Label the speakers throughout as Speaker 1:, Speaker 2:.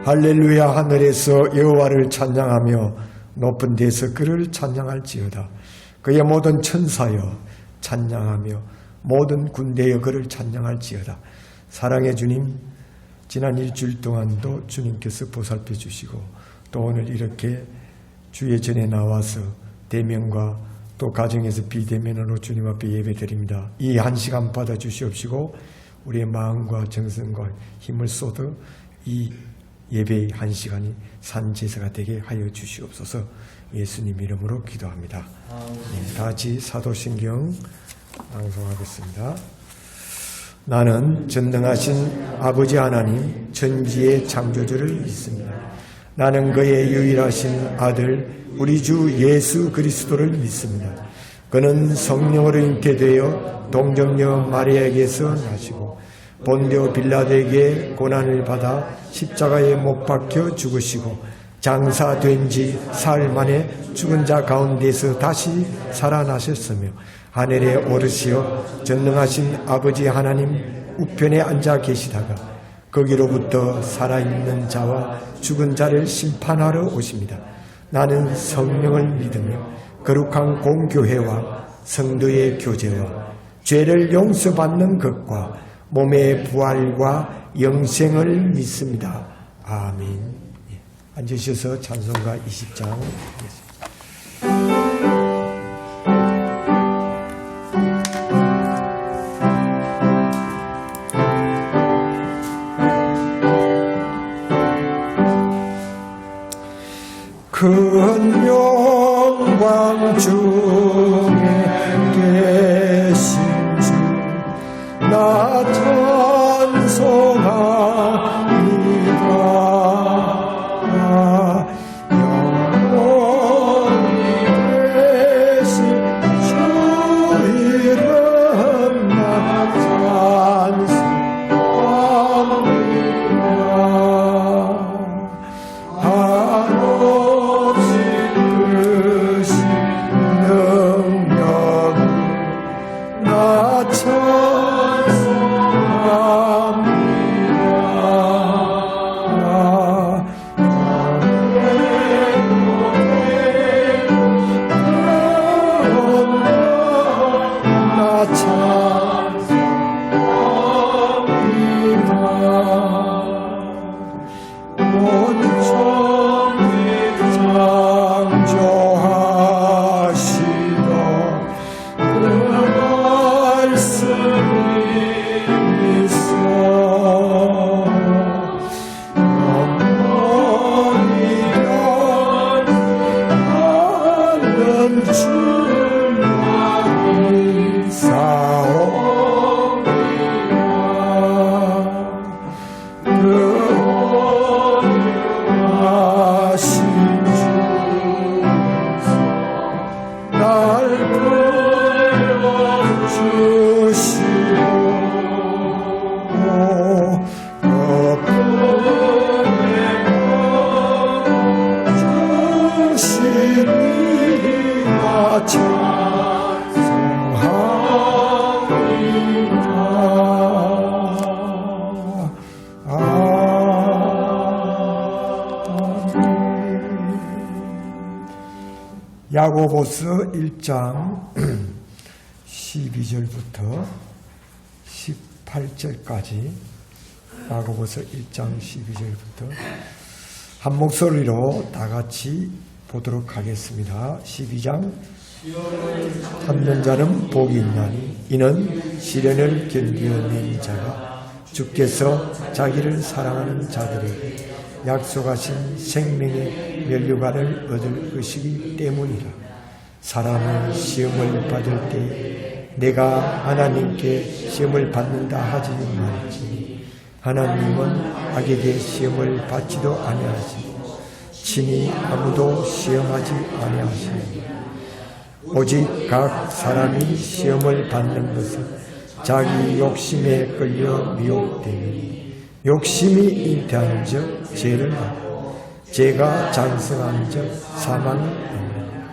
Speaker 1: 할렐루야. 하늘에서 여호와를 찬양하며 높은 데서 그를 찬양할지어다. 그의 모든 천사여 찬양하며 모든 군대여 그를 찬양할지어다. 사랑의 주님, 지난 일주일 동안도 주님께서 보살펴 주시고 또 오늘 이렇게 주의 전에 나와서 대면과 또 가정에서 비대면으로 주님 앞에 예배드립니다. 이 한 시간 받아 주시옵시고 우리의 마음과 정성과 힘을 쏟아 이 예배의 한 시간이 산제사가 되게 하여 주시옵소서. 예수님 이름으로 기도합니다. 네, 다 같이 사도신경 낭송하겠습니다. 나는 전능하신 아버지 하나님 천지의 창조주를 믿습니다. 나는 그의 유일하신 아들 우리 주 예수 그리스도를 믿습니다. 그는 성령으로 잉태되어 동정녀 마리아에게서 나시고 본디오 빌라도에게 고난을 받아 십자가에 못 박혀 죽으시고 장사된 지 사흘 만에 죽은 자 가운데서 다시 살아나셨으며 하늘에 오르시어 전능하신 아버지 하나님 우편에 앉아 계시다가 거기로부터 살아있는 자와 죽은 자를 심판하러 오십니다. 나는 성령을 믿으며 거룩한 공교회와 성도의 교제와 죄를 용서받는 것과 몸의 부활과 영생을 믿습니다. 아멘. 앉으셔서 찬송가 20장 하겠습니다. 큰 영광 중에 계신 주 나 찬송합니다. 영원히 계신 주 이름 나 찬송합니다. 한없이 크신 능력을 나 야고보서 1장 12절부터 18절까지 야고보서 1장 12절부터 한 목소리로 다 같이 보도록 하겠습니다. 12장 참는 자는 복이 있나니 이는 시련을 견디어낸 자가 주께서 자기를 사랑하는 자들에게 약속하신 생명의 면류관을 얻을 것이기 때문이라. 사람은 시험을 받을 때 내가 하나님께 시험을 받는다 하지 말지. 하나님은 악에게 시험을 받지도 아니하시고 친히 아무도 시험하지 아니하시니 오직 각 사람이 시험을 받는 것은 자기 욕심에 끌려 미혹되니 욕심이 잉태한 적 죄를 하고 죄가 장성한 적 사망을 얻느니라.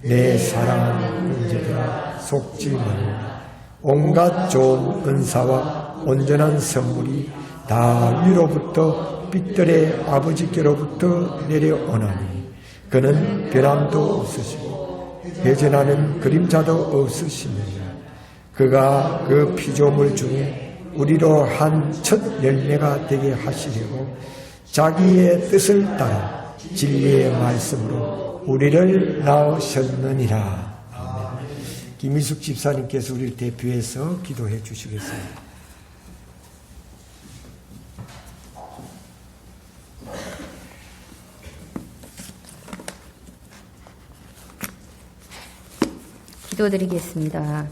Speaker 1: 내 사랑하는 형제들아 속지 말라. 온갖 좋은 은사와 온전한 선물이 다 위로부터 빛들의 아버지께로부터 내려오나니 그는 변함도 없으시고 회전하는 그림자도 없으시느니라. 그가 그 피조물 중에 우리로 한 첫 열매가 되게 하시려고 자기의 뜻을 따라 진리의 말씀으로 우리를 낳으셨느니라. 아멘. 김일숙 집사님께서 우리를 대표해서 기도해 주시겠습니다.
Speaker 2: 기도드리겠습니다.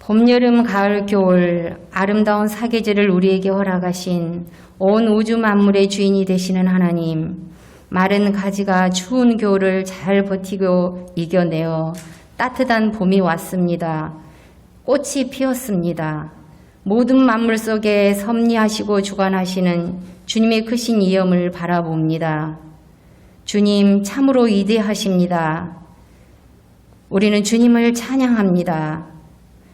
Speaker 2: 봄, 여름, 가을, 겨울 아름다운 사계절을 우리에게 허락하신 온 우주 만물의 주인이 되시는 하나님, 마른 가지가 추운 겨울을 잘 버티고 이겨내어 따뜻한 봄이 왔습니다. 꽃이 피었습니다. 모든 만물 속에 섭리하시고 주관하시는 주님의 크신 이엄을 바라봅니다. 주님 참으로 위대하십니다. 우리는 주님을 찬양합니다.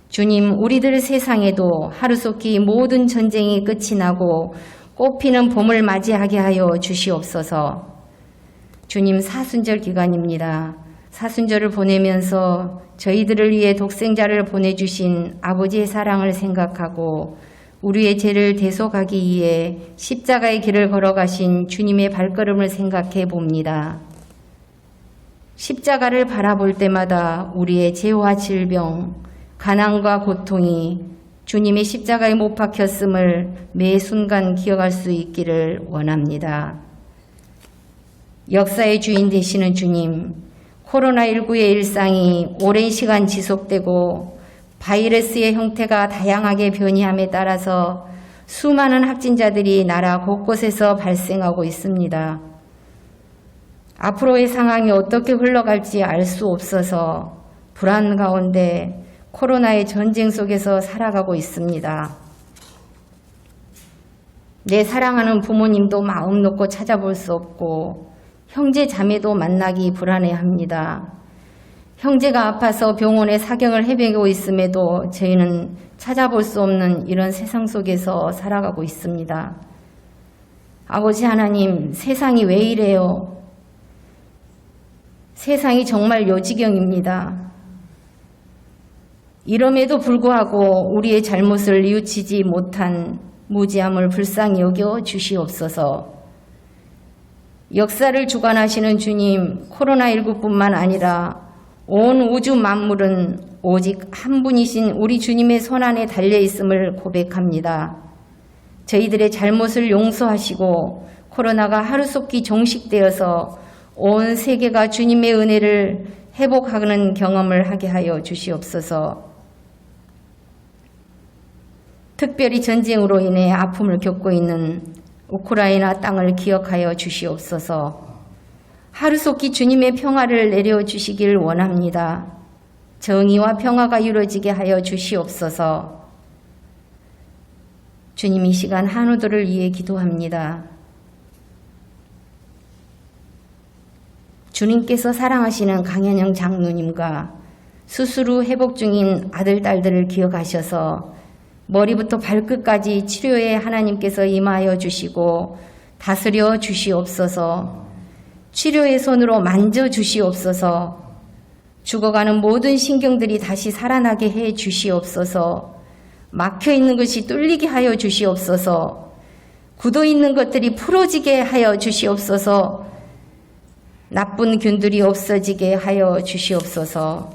Speaker 2: 주님, 우리들 세상에도 하루속히 모든 전쟁이 끝이 나고 꽃피는 봄을 맞이하게 하여 주시옵소서. 주님, 사순절 기간입니다. 사순절을 보내면서 저희들을 위해 독생자를 보내주신 아버지의 사랑을 생각하고 우리의 죄를 대속하기 위해 십자가의 길을 걸어가신 주님의 발걸음을 생각해 봅니다. 십자가를 바라볼 때마다 우리의 죄와 질병, 가난과 고통이 주님의 십자가에 못 박혔음을 매 순간 기억할 수 있기를 원합니다. 역사의 주인 되시는 주님, 코로나19의 일상이 오랜 시간 지속되고 바이러스의 형태가 다양하게 변이함에 따라서 수많은 확진자들이 나라 곳곳에서 발생하고 있습니다. 앞으로의 상황이 어떻게 흘러갈지 알 수 없어서 불안 가운데 코로나의 전쟁 속에서 살아가고 있습니다. 내 사랑하는 부모님도 마음 놓고 찾아볼 수 없고 형제 자매도 만나기 불안해합니다. 형제가 아파서 병원에 사경을 헤매고 있음에도 저희는 찾아볼 수 없는 이런 세상 속에서 살아가고 있습니다. 아버지 하나님, 세상이 왜 이래요? 세상이 정말 요지경입니다. 이럼에도 불구하고 우리의 잘못을 뉘우치지 못한 무지함을 불쌍히 여겨 주시옵소서. 역사를 주관하시는 주님, 코로나19뿐만 아니라 온 우주 만물은 오직 한 분이신 우리 주님의 손안에 달려있음을 고백합니다. 저희들의 잘못을 용서하시고 코로나가 하루속히 종식되어서 온 세계가 주님의 은혜를 회복하는 경험을 하게 하여 주시옵소서. 특별히 전쟁으로 인해 아픔을 겪고 있는 우크라이나 땅을 기억하여 주시옵소서. 하루속히 주님의 평화를 내려주시길 원합니다. 정의와 평화가 이루어지게 하여 주시옵소서. 주님, 이 시간 한우들을 위해 기도합니다. 주님께서 사랑하시는 강현영 장로님과 수술 후 회복 중인 아들, 딸들을 기억하셔서 머리부터 발끝까지 치료에 하나님께서 임하여 주시고 다스려 주시옵소서. 치료의 손으로 만져 주시옵소서. 죽어가는 모든 신경들이 다시 살아나게 해 주시옵소서. 막혀있는 것이 뚫리게 하여 주시옵소서. 굳어있는 것들이 풀어지게 하여 주시옵소서. 나쁜 균들이 없어지게 하여 주시옵소서.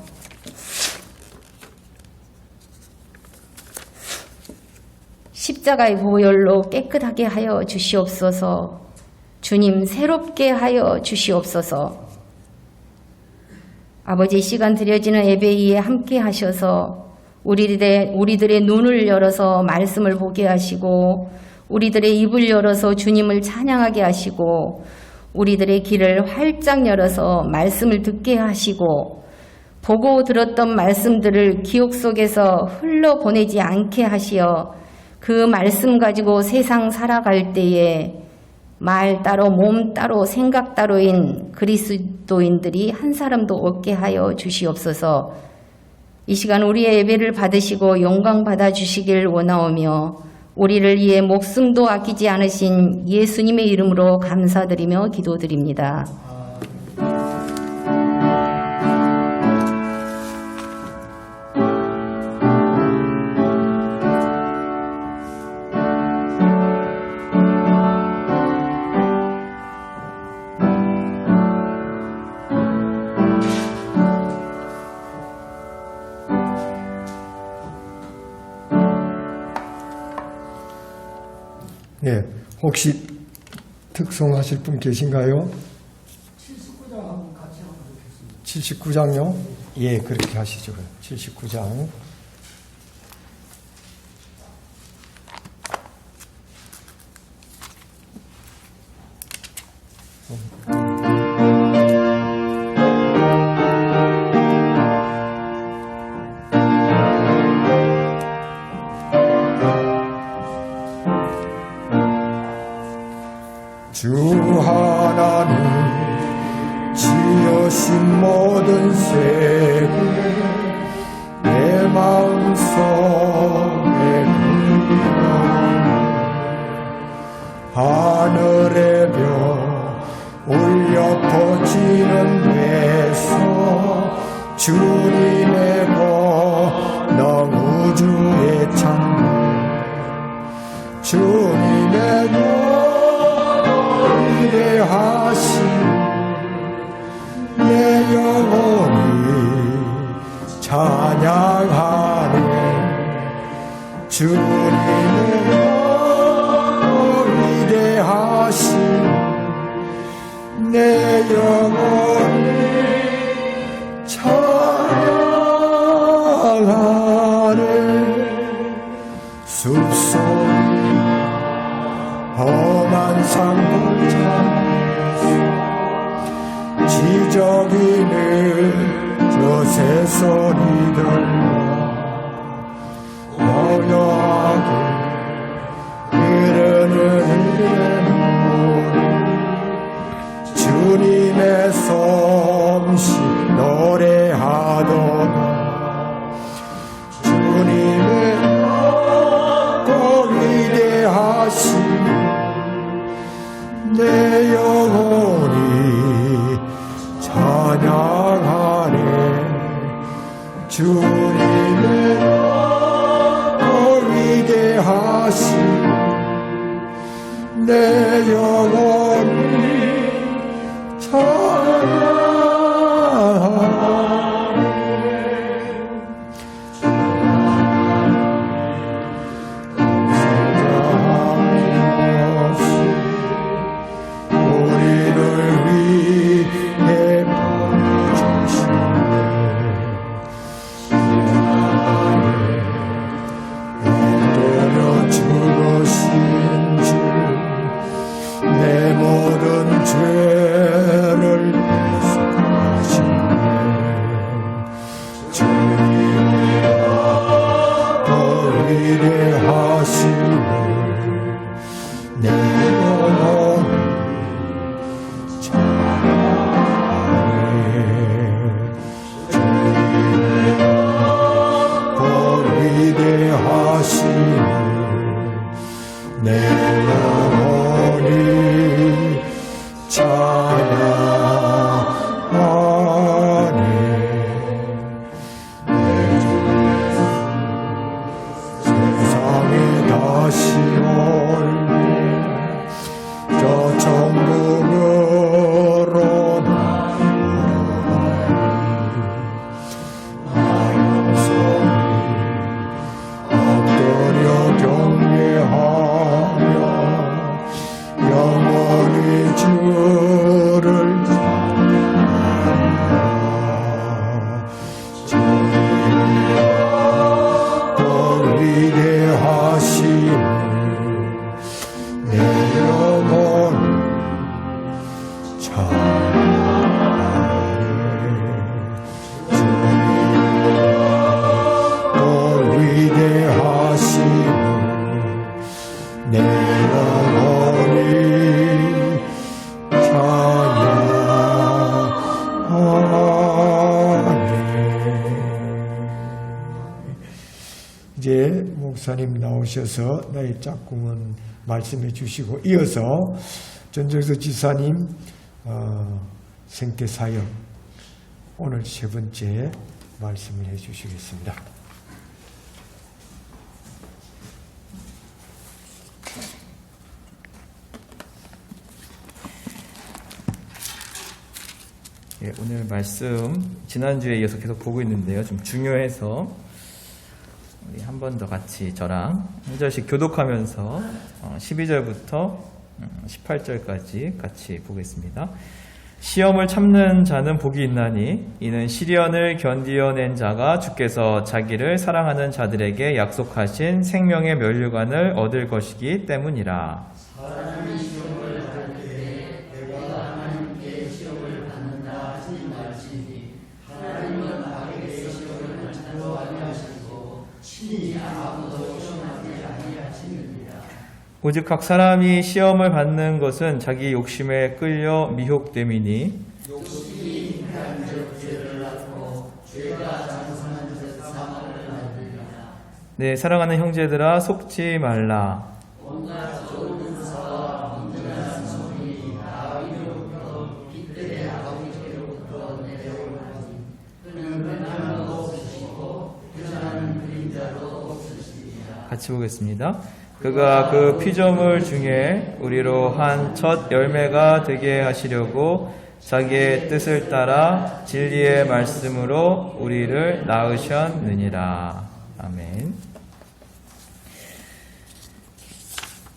Speaker 2: 십자가의 보혈로 깨끗하게 하여 주시옵소서. 주님, 새롭게 하여 주시옵소서. 아버지, 시간 드려지는 예배위에 함께 하셔서 우리들의 눈을 열어서 말씀을 보게 하시고 우리들의 입을 열어서 주님을 찬양하게 하시고 우리들의 귀를 활짝 열어서 말씀을 듣게 하시고 보고 들었던 말씀들을 기억 속에서 흘러보내지 않게 하시어 그 말씀 가지고 세상 살아갈 때에 말 따로 몸 따로 생각 따로인 그리스도인들이 한 사람도 없게 하여 주시옵소서. 이 시간 우리의 예배를 받으시고 영광 받아 주시길 원하오며 우리를 위해 목숨도 아끼지 않으신 예수님의 이름으로 감사드리며 기도드립니다.
Speaker 1: 네, 혹시 특송하실 분 계신가요?
Speaker 3: 79장 한번 같이 하면 좋겠습니다.
Speaker 1: 79장요? 예, 그렇게 하시죠. 79장. 주 하나님 지으신 모든 세계 내 마음속에 하늘의 별 울려 퍼지는 배서 주님의 권능 우주의 창문 주님의 위대하신 내 영혼이 찬양하네 주님의 위대하신 내 영혼이 찬양하네 숲속에 험한 산골 지저귀는 저 새소리들과 고요하게 흐르는 눈물 주님의 솜씨 노래하도다 주님의 꼭 위대하신 내 영혼이 찬양하네 주님의 위대하신 내 영혼이 내 모든 죄를 대속하시네 주님의 위대하시네 내 영혼이 찬양하네 주님의 위대하시네 내 영혼이 찬양하네 세상에 다시 올게 저 천국으로 엎드려 경배하며 영원히 주를 찬양하라 주님의 위대하심을 내 영혼 찬양하네 주님의 위대하심을 내 영혼이 찬양하네. 이제 목사 집사님 나오셔서 나의 짝꿍은 말씀해 주시고, 이어서 전정석 집사님 생태 사역 오늘 세 번째 말씀을 해 주시겠습니다.
Speaker 4: 예, 오늘 말씀 지난주에 이어서 계속 보고 있는데요. 좀 중요해서 우리 한 번 더 같이 저랑 한 절씩 교독하면서 12절부터 18절까지 같이 보겠습니다. 시험을 참는 자는 복이 있나니 이는 시련을 견디어낸 자가 주께서 자기를 사랑하는 자들에게 약속하신 생명의 면류관을 얻을 것이기 때문이라. 오직 각 사람이 시험을 받는 것은 자기 욕심에 끌려 미혹됨이니 네, 사랑하는 형제들아 속지 말라. 같이 보겠습니다. 그가 그 피조물 중에 우리로 한 첫 열매가 되게 하시려고 자기의 뜻을 따라 진리의 말씀으로 우리를 낳으셨느니라. 아멘.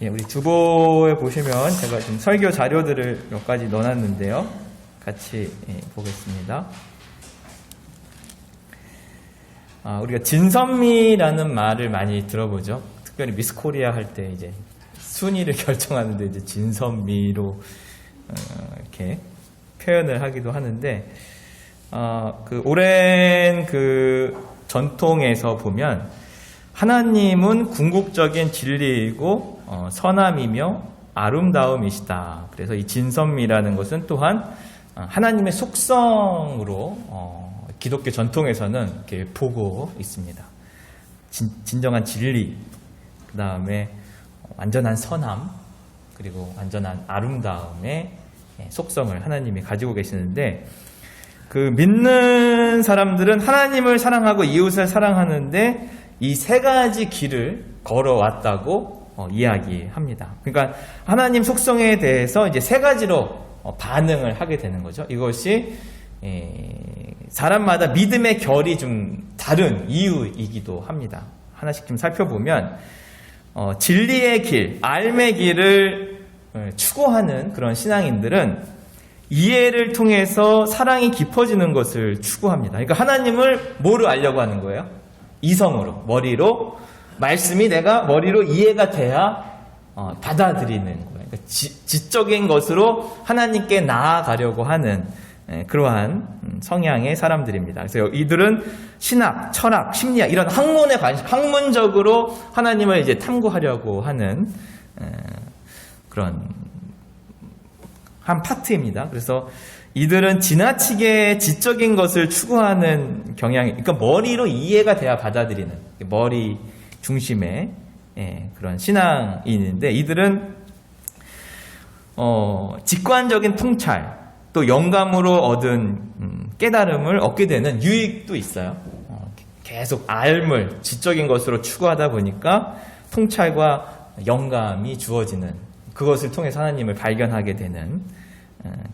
Speaker 4: 예, 우리 주보에 보시면 제가 지금 설교 자료들을 몇 가지 넣어놨는데요. 같이 보겠습니다. 우리가 진선미라는 말을 많이 들어보죠. 특별히 미스 코리아 할 때 이제 순위를 결정하는데 이제 진선미로 이렇게 표현을 하기도 하는데, 그 오랜 그 전통에서 보면 하나님은 궁극적인 진리이고 선함이며 아름다움이시다. 그래서 이 진선미라는 것은 또한 하나님의 속성으로 기독교 전통에서는 이렇게 보고 있습니다. 진정한 진리, 그 다음에 완전한 선함, 그리고 완전한 아름다움의 속성을 하나님이 가지고 계시는데, 그 믿는 사람들은 하나님을 사랑하고 이웃을 사랑하는데 이 세 가지 길을 걸어왔다고 이야기합니다. 그러니까 하나님 속성에 대해서 이제 세 가지로 반응을 하게 되는 거죠. 이것이 사람마다 믿음의 결이 좀 다른 이유이기도 합니다. 하나씩 좀 살펴보면 진리의 길, 삶의 길을 추구하는 그런 신앙인들은 이해를 통해서 사랑이 깊어지는 것을 추구합니다. 그러니까 하나님을 뭐로 알려고 하는 거예요? 이성으로, 머리로, 말씀이 내가 머리로 이해가 돼야 받아들이는 거예요. 그러니까 지적인 것으로 하나님께 나아가려고 하는 그러한 성향의 사람들입니다. 그래서 이들은 신학, 철학, 심리학 이런 학문에 학문적으로 하나님을 이제 탐구하려고 하는 그런 한 파트입니다. 그래서 이들은 지나치게 지적인 것을 추구하는 경향이, 그러니까 머리로 이해가 돼야 받아들이는 머리 중심의 그런 신앙인인데, 이들은 직관적인 통찰, 또 영감으로 얻은 깨달음을 얻게 되는 유익도 있어요. 계속 알물, 지적인 것으로 추구하다 보니까 통찰과 영감이 주어지는, 그것을 통해서 하나님을 발견하게 되는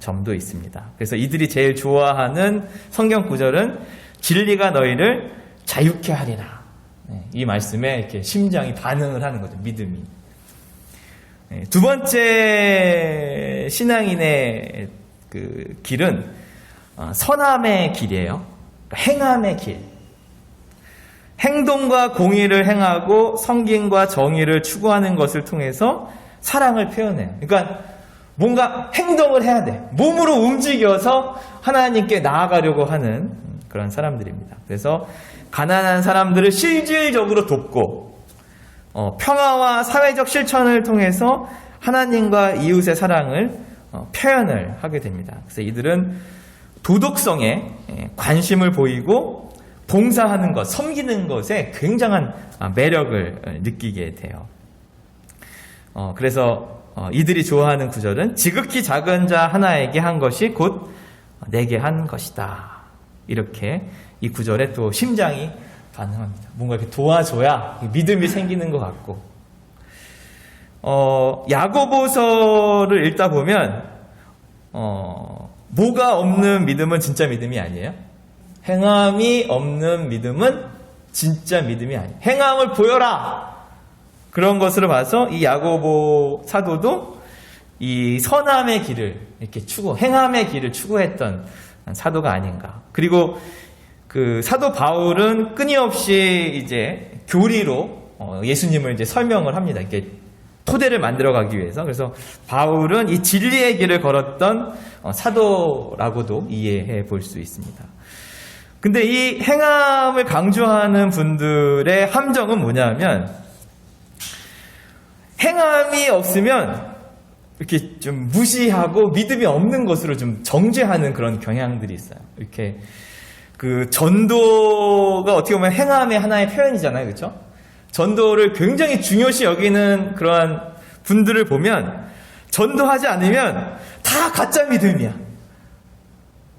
Speaker 4: 점도 있습니다. 그래서 이들이 제일 좋아하는 성경 구절은 진리가 너희를 자유케 하리라. 이 말씀에 이렇게 심장이 반응을 하는 거죠. 믿음이. 두 번째 신앙인의 그 길은 선함의 길이에요. 행함의 길. 행동과 공의를 행하고 성김과 정의를 추구하는 것을 통해서 사랑을 표현해요. 그러니까 뭔가 행동을 해야 돼. 몸으로 움직여서 하나님께 나아가려고 하는 그런 사람들입니다. 그래서 가난한 사람들을 실질적으로 돕고 평화와 사회적 실천을 통해서 하나님과 이웃의 사랑을 표현을 하게 됩니다. 그래서 이들은 도덕성에 관심을 보이고 봉사하는 것, 섬기는 것에 굉장한 매력을 느끼게 돼요. 그래서 이들이 좋아하는 구절은 지극히 작은 자 하나에게 한 것이 곧 내게 한 것이다. 이렇게 이 구절에 또 심장이 반응합니다. 뭔가 이렇게 도와줘야 믿음이 생기는 것 같고, 야고보서를 읽다 보면 뭐가 없는 믿음은 진짜 믿음이 아니에요. 행함이 없는 믿음은 진짜 믿음이 아니에요. 행함을 보여라. 그런 것으로 봐서 이 야고보 사도도 이 선함의 길을 이렇게 행함의 길을 추구했던 사도가 아닌가. 그리고 그 사도 바울은 끊임없이 이제 교리로 예수님을 이제 설명을 합니다. 이렇게 토대를 만들어가기 위해서. 그래서 바울은 이 진리의 길을 걸었던 사도라고도 이해해 볼 수 있습니다. 근데 이 행함을 강조하는 분들의 함정은 뭐냐면, 행함이 없으면 이렇게 좀 무시하고 믿음이 없는 것으로 좀 정죄하는 그런 경향들이 있어요. 이렇게 그 전도가 어떻게 보면 행함의 하나의 표현이잖아요. 그렇죠? 전도를 굉장히 중요시 여기는 그러한 분들을 보면 전도하지 않으면 다 가짜 믿음이야.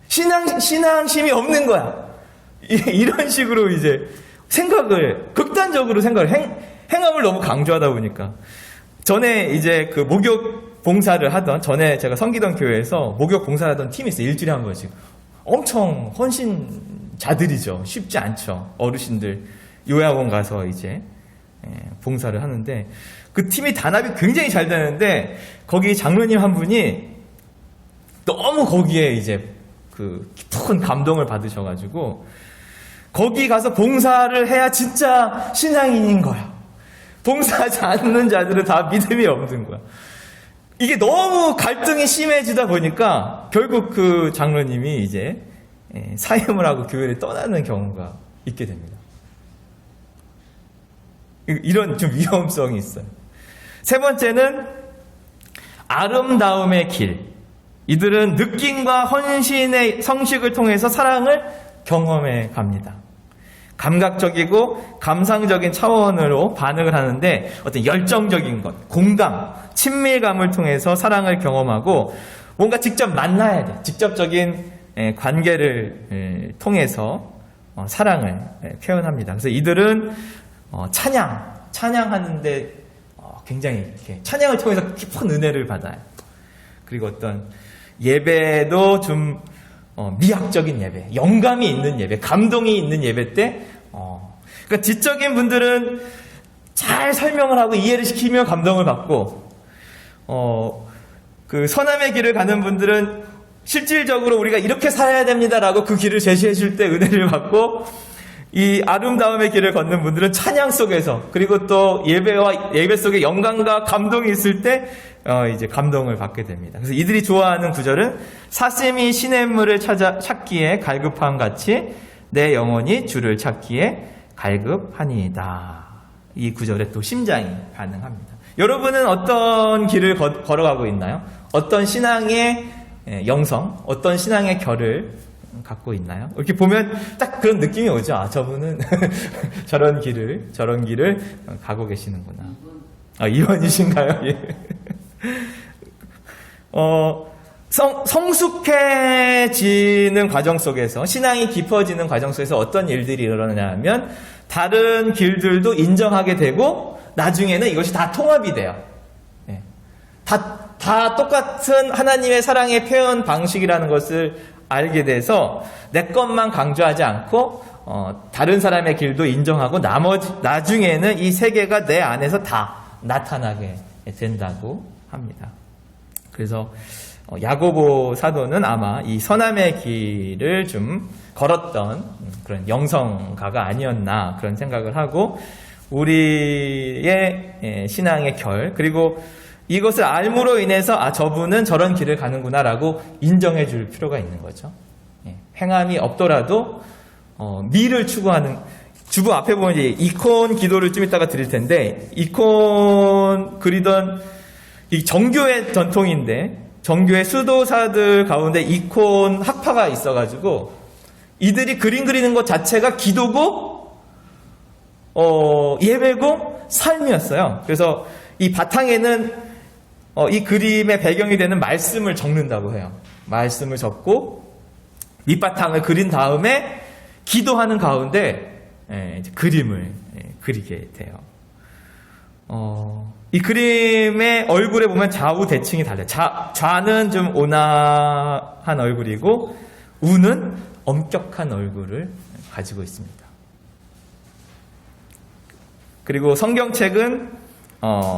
Speaker 4: 신앙심이 없는 거야. 이런 식으로 이제 극단적으로 생각을, 행함을 너무 강조하다 보니까. 전에 이제 그 목욕 봉사를 하던, 전에 제가 섬기던 교회에서 목욕 봉사를 하던 팀이 있어요. 일주일에 한 번씩. 엄청 헌신자들이죠. 쉽지 않죠. 어르신들 요양원 가서 이제 봉사를 하는데, 그 팀이 단합이 굉장히 잘 되는데, 거기 장로님 한 분이 너무 거기에 이제 그 깊은 감동을 받으셔가지고, 거기 가서 봉사를 해야 진짜 신앙인인 거야. 봉사하지 않는 자들은 다 믿음이 없는 거야. 이게 너무 갈등이 심해지다 보니까 결국 그 장로님이 이제 사임을 하고 교회를 떠나는 경우가 있게 됩니다. 이런 좀 위험성이 있어요. 세 번째는 아름다움의 길. 이들은 느낌과 헌신의 성식을 통해서 사랑을 경험해 갑니다. 감각적이고 감상적인 차원으로 반응을 하는데 어떤 열정적인 것, 공감, 친밀감을 통해서 사랑을 경험하고 뭔가 직접 만나야 돼. 직접적인 관계를 통해서 사랑을 표현합니다. 그래서 이들은 찬양하는데 굉장히 이렇게 찬양을 통해서 깊은 은혜를 받아요. 그리고 어떤 예배도 좀 미학적인 예배, 영감이 있는 예배, 감동이 있는 예배 때, 그러니까 지적인 분들은 잘 설명을 하고 이해를 시키며 감동을 받고, 그 선함의 길을 가는 분들은 실질적으로 우리가 이렇게 살아야 됩니다라고 그 길을 제시해 줄 때 은혜를 받고, 이 아름다움의 길을 걷는 분들은 찬양 속에서, 그리고 또 예배 속에 영광과 감동이 있을 때 이제 감동을 받게 됩니다. 그래서 이들이 좋아하는 구절은 사슴이 시냇물을 찾기에 갈급함 같이 내 영혼이 주를 찾기에 갈급하니이다. 이 구절에 또 심장이 반응합니다. 여러분은 어떤 길을 걸어가고 있나요? 어떤 신앙의 영성, 어떤 신앙의 결을 갖고 있나요? 이렇게 보면 딱 그런 느낌이 오죠. 아, 저분은 저런 길을 가고 계시는구나. 아, 이원이신가요? 예. 성숙해지는 과정 속에서, 신앙이 깊어지는 과정 속에서 어떤 일들이 일어나냐면 다른 길들도 인정하게 되고 나중에는 이것이 다 통합이 돼요. 예. 다 똑같은 하나님의 사랑의 표현 방식이라는 것을 알게 돼서 내 것만 강조하지 않고 다른 사람의 길도 인정하고 나중에는 이 세계가 내 안에서 다 나타나게 된다고 합니다. 그래서 야고보 사도는 아마 이 선함의 길을 좀 걸었던 그런 영성가가 아니었나 그런 생각을 하고, 우리의 신앙의 결, 그리고 이것을 알므로 인해서 저분은 저런 길을 가는구나라고 인정해 줄 필요가 있는 거죠. 행함이 없더라도 미를 추구하는, 주부 앞에 보면 이제 이콘 기도를 좀 이따가 드릴 텐데, 이콘 그리던 이 정교의 전통인데, 정교의 수도사들 가운데 이콘 학파가 있어가지고 이들이 그림 그리는 것 자체가 기도고 예배고 삶이었어요. 그래서 이 바탕에는 이 그림의 배경이 되는 말씀을 적는다고 해요. 말씀을 적고 밑바탕을 그린 다음에 기도하는 가운데 이제 그림을 그리게 돼요. 이 그림의 얼굴에 보면 좌우 대칭이 달라요. 좌는 좀 온화한 얼굴이고 우는 엄격한 얼굴을 가지고 있습니다. 그리고 성경책은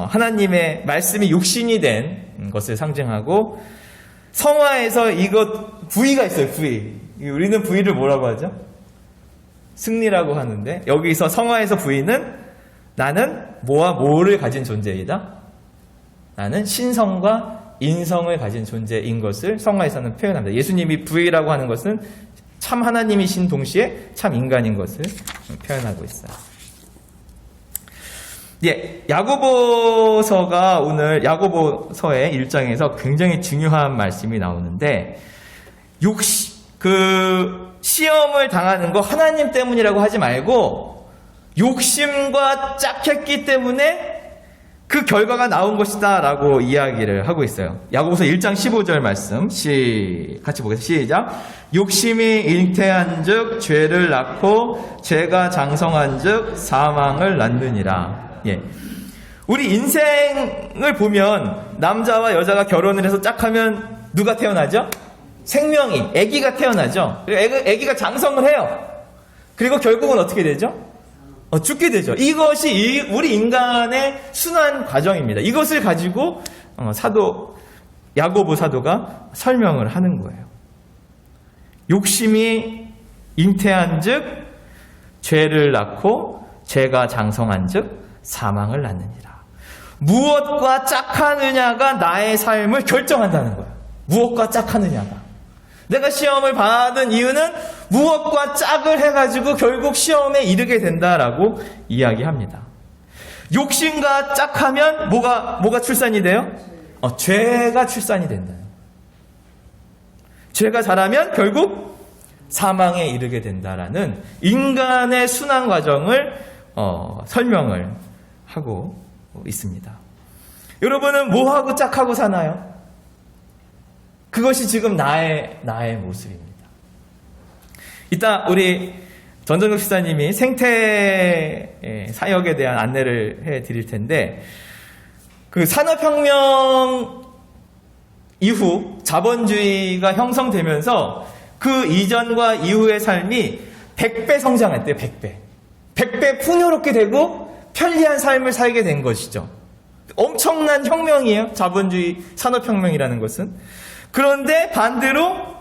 Speaker 4: 하나님의 말씀이 육신이 된 것을 상징하고 성화에서 이것 부위가 있어요. 부위. 우리는 부위를 뭐라고 하죠? 승리라고 하는데 여기서 성화에서 부위는 나는 뭐와 뭐를 가진 존재이다. 나는 신성과 인성을 가진 존재인 것을 성화에서는 표현합니다. 예수님이 부위라고 하는 것은 참 하나님이신 동시에 참 인간인 것을 표현하고 있어요. 야고보서가 오늘 야고보서의 1장에서 굉장히 중요한 말씀이 나오는데 시험을 당하는 거 하나님 때문이라고 하지 말고 욕심과 짝했기 때문에 그 결과가 나온 것이다 라고 이야기를 하고 있어요. 야고보서 1장 15절 말씀 같이 보겠습니다. 시작. 욕심이 잉태한 즉 죄를 낳고 죄가 장성한 즉 사망을 낳느니라. 우리 인생을 보면 남자와 여자가 결혼을 해서 짝하면 누가 태어나죠? 생명이, 아기가 태어나죠. 그리고 아기가 장성을 해요. 그리고 결국은 어떻게 되죠? 죽게 되죠. 이것이 우리 인간의 순환 과정입니다. 이것을 가지고 야고보 사도가 설명을 하는 거예요. 욕심이 잉태한 즉 죄를 낳고 죄가 장성한 즉 사망을 낳느니라. 무엇과 짝하느냐가 나의 삶을 결정한다는 거예요. 무엇과 짝하느냐가. 내가 시험을 받은 이유는 무엇과 짝을 해가지고 결국 시험에 이르게 된다라고 이야기합니다. 욕심과 짝하면 뭐가 출산이 돼요? 죄가 출산이 된다. 죄가 자라면 결국 사망에 이르게 된다라는 인간의 순환 과정을 설명을 하고 있습니다. 여러분은 뭐하고 짝하고 사나요? 그것이 지금 나의 모습입니다. 이따 우리 전정국 시사님이 생태 사역에 대한 안내를 해드릴 텐데 그 산업혁명 이후 자본주의가 형성되면서 그 이전과 이후의 삶이 100배 성장했대요. 100배 풍요롭게 되고 편리한 삶을 살게 된 것이죠. 엄청난 혁명이에요. 자본주의 산업혁명이라는 것은. 그런데 반대로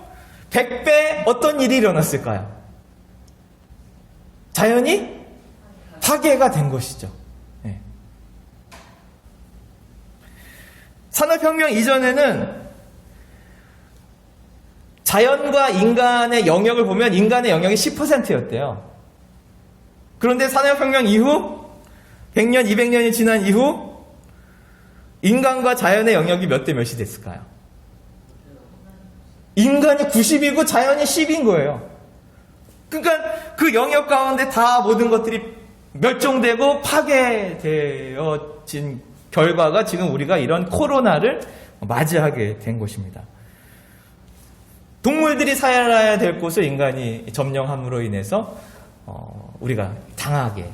Speaker 4: 100배 어떤 일이 일어났을까요? 자연이 파괴가 된 것이죠. 네. 산업혁명 이전에는 자연과 인간의 영역을 보면 인간의 영역이 10%였대요. 그런데 산업혁명 이후 100년, 200년이 지난 이후 인간과 자연의 영역이 몇 대 몇이 됐을까요? 인간이 90이고 자연이 10인 거예요. 그러니까 그 영역 가운데 다 모든 것들이 멸종되고 파괴되어진 결과가 지금 우리가 이런 코로나를 맞이하게 된 것입니다. 동물들이 살아야 될 곳을 인간이 점령함으로 인해서 우리가 당하게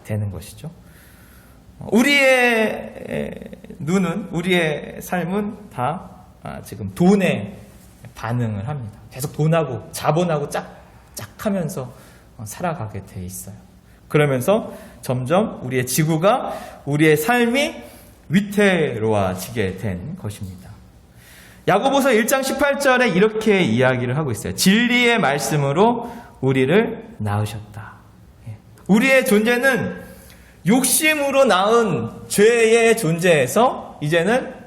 Speaker 4: 되는 것이죠. 우리의 눈은, 우리의 삶은 다 지금 돈에 반응을 합니다. 계속 돈하고 자본하고 짝하면서 살아가게 돼 있어요. 그러면서 점점 우리의 지구가, 우리의 삶이 위태로워지게 된 것입니다. 야고보서 1장 18절에 이렇게 이야기를 하고 있어요. 진리의 말씀으로 우리를 낳으셨다. 우리의 존재는 욕심으로 낳은 죄의 존재에서 이제는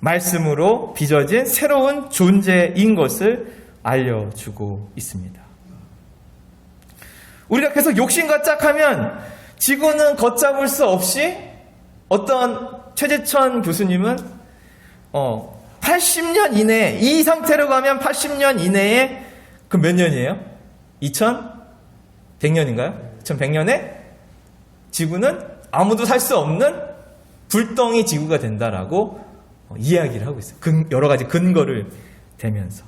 Speaker 4: 말씀으로 빚어진 새로운 존재인 것을 알려주고 있습니다. 우리가 계속 욕심과 짝하면 지구는 걷잡을 수 없이 어떤 최재천 교수님은 80년 이내에, 이 상태로 가면 80년 이내에 그럼 몇 년이에요? 2100년인가요? 2100년에 지구는 아무도 살 수 없는 불덩이 지구가 된다라고 이야기를 하고 있어요. 여러 가지 근거를 대면서.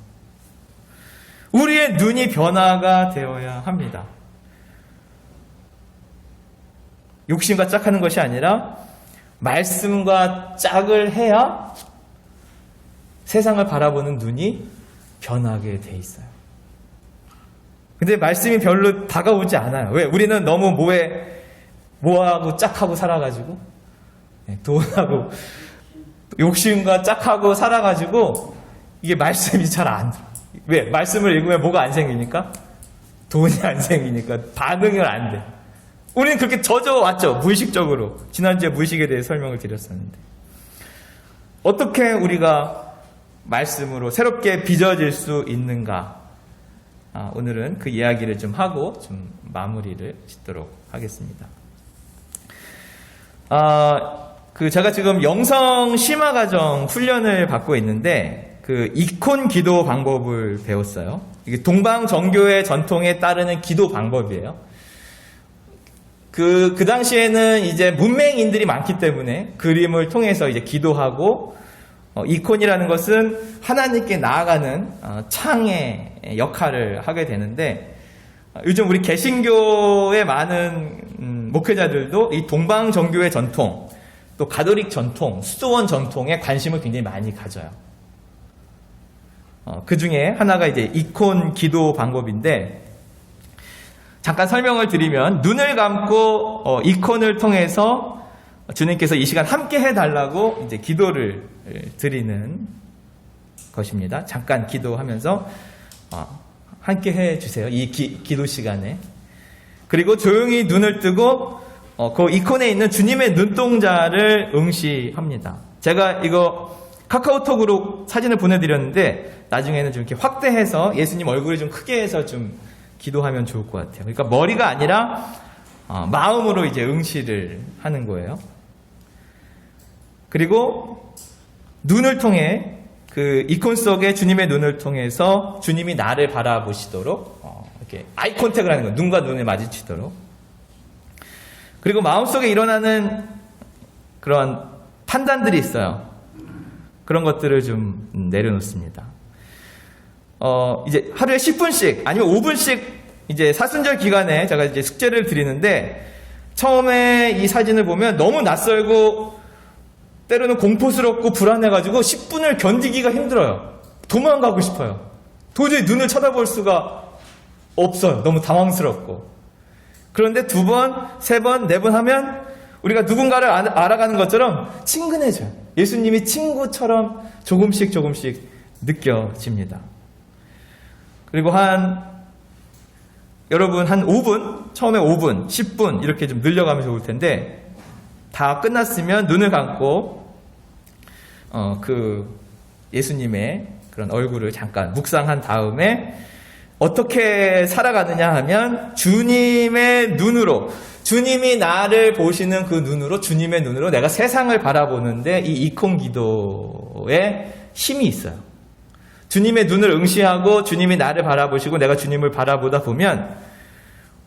Speaker 4: 우리의 눈이 변화가 되어야 합니다. 욕심과 짝하는 것이 아니라 말씀과 짝을 해야 세상을 바라보는 눈이 변하게 돼 있어요. 근데 말씀이 별로 다가오지 않아요. 왜? 우리는 너무 뭐하고 짝하고 살아가지고, 돈하고, 욕심과 짝하고 살아가지고, 이게 말씀이 잘 안 들어. 왜? 말씀을 읽으면 뭐가 안 생기니까? 돈이 안 생기니까 반응을 안 돼. 우리는 그렇게 젖어왔죠. 무의식적으로. 지난주에 무의식에 대해 설명을 드렸었는데. 어떻게 우리가 말씀으로 새롭게 빚어질 수 있는가? 오늘은 그 이야기를 좀 하고 좀 마무리를 짓도록 하겠습니다. 제가 지금 영성 심화과정 훈련을 받고 있는데 그 이콘 기도 방법을 배웠어요. 이게 동방 정교의 전통에 따르는 기도 방법이에요. 그 당시에는 이제 문맹인들이 많기 때문에 그림을 통해서 이제 기도하고, 이콘이라는 것은 하나님께 나아가는 창의 역할을 하게 되는데, 요즘 우리 개신교의 많은 목회자들도 이 동방 정교의 전통, 또 가톨릭 전통, 수도원 전통에 관심을 굉장히 많이 가져요. 그 중에 하나가 이제 이콘 기도 방법인데, 잠깐 설명을 드리면 눈을 감고 이콘을 통해서 주님께서 이 시간 함께 해달라고 이제 기도를 드리는 것입니다. 잠깐 기도하면서 함께 해주세요. 이 기도 시간에. 그리고 조용히 눈을 뜨고 그 이콘에 있는 주님의 눈동자를 응시합니다. 제가 이거 카카오톡으로 사진을 보내드렸는데 나중에는 좀 이렇게 확대해서 예수님 얼굴을 좀 크게 해서 좀 기도하면 좋을 것 같아요. 그러니까 머리가 아니라 마음으로 이제 응시를 하는 거예요. 그리고 눈을 통해 그 이콘 속에 주님의 눈을 통해서 주님이 나를 바라보시도록 이렇게 아이 컨택을 하는 거예요. 눈과 눈을 마주치도록. 그리고 마음속에 일어나는 그런 판단들이 있어요. 그런 것들을 좀 내려놓습니다. 이제 하루에 10분씩 아니면 5분씩 이제 사순절 기간에 제가 이제 숙제를 드리는데 처음에 이 사진을 보면 너무 낯설고 때로는 공포스럽고 불안해가지고 10분을 견디기가 힘들어요. 도망가고 싶어요. 도저히 눈을 쳐다볼 수가 없어요. 너무 당황스럽고. 그런데 2번, 3번, 4번 하면 우리가 누군가를 알아가는 것처럼 친근해져요. 예수님이 친구처럼 조금씩 느껴집니다. 그리고 여러분 한 5분, 처음에 5분, 10분 이렇게 좀 늘려가면 좋을 텐데 다 끝났으면 눈을 감고 그 예수님의 그런 얼굴을 잠깐 묵상한 다음에 어떻게 살아가느냐 하면 주님의 눈으로, 주님이 나를 보시는 그 눈으로, 주님의 눈으로 내가 세상을 바라보는데 이 이콘 기도에 힘이 있어요. 주님의 눈을 응시하고 주님이 나를 바라보시고 내가 주님을 바라보다 보면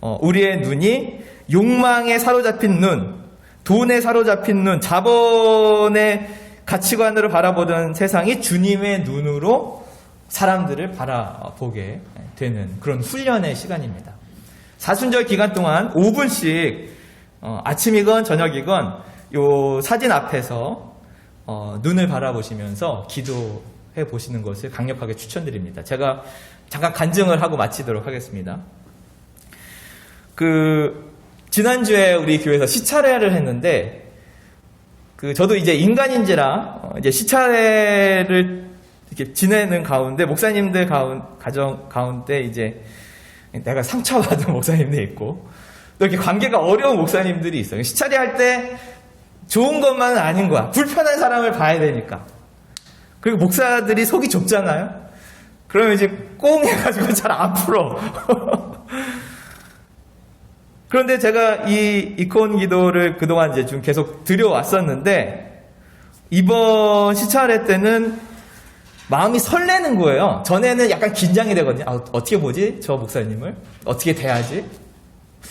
Speaker 4: 우리의 눈이 욕망에 사로잡힌 눈, 돈에 사로잡힌 눈, 자본의 가치관으로 바라보던 세상이 주님의 눈으로 사람들을 바라보게 되는 그런 훈련의 시간입니다. 사순절 기간 동안 5분씩 아침이건 저녁이건 요 사진 앞에서 눈을 바라보시면서 기도해 보시는 것을 강력하게 추천드립니다. 제가 잠깐 간증을 하고 마치도록 하겠습니다. 지난주에 우리 교회에서 시차례를 했는데 저도 이제 인간인지라 이제 시차례를 이렇게 지내는 가운데 목사님들 가정 가운데 이제 내가 상처받은 목사님도 있고 또 이렇게 관계가 어려운 목사님들이 있어요. 시차례 할 때 좋은 것만은 아닌 거야. 불편한 사람을 봐야 되니까. 그리고 목사들이 속이 좁잖아요. 그러면 이제 꽁 해가지고 잘 안 풀어. 그런데 제가 이 이콘 기도를 그동안 이제 좀 계속 드려왔었는데 이번 시차례 때는 마음이 설레는 거예요. 전에는 약간 긴장이 되거든요. 아, 어떻게 보지? 저 목사님을? 어떻게 대하지?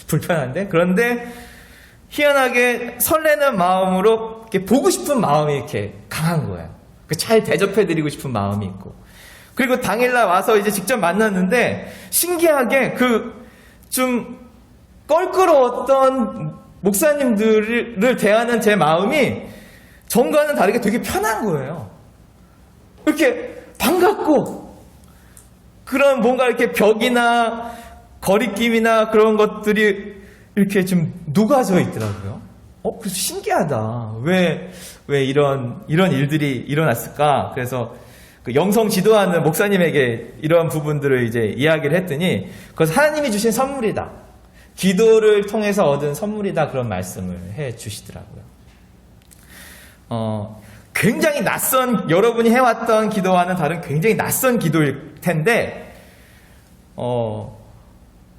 Speaker 4: 불편한데? 그런데 희한하게 설레는 마음으로 이렇게 보고 싶은 마음이 이렇게 강한 거예요. 잘 대접해드리고 싶은 마음이 있고. 그리고 당일날 와서 이제 직접 만났는데 신기하게 좀 껄끄러웠던 목사님들을 대하는 제 마음이 전과는 다르게 되게 편한 거예요. 이렇게 반갑고 그런 뭔가 이렇게 벽이나 거리낌이나 그런 것들이 이렇게 좀 녹아져 있더라고요. 그래서 신기하다. 왜 이런 일들이 일어났을까? 그래서 그 영성 지도하는 목사님에게 이런 부분들을 이제 이야기를 했더니 그것은 하나님이 주신 선물이다. 기도를 통해서 얻은 선물이다. 그런 말씀을 해 주시더라고요. 굉장히 여러분이 해왔던 기도와는 다른 굉장히 낯선 기도일 텐데,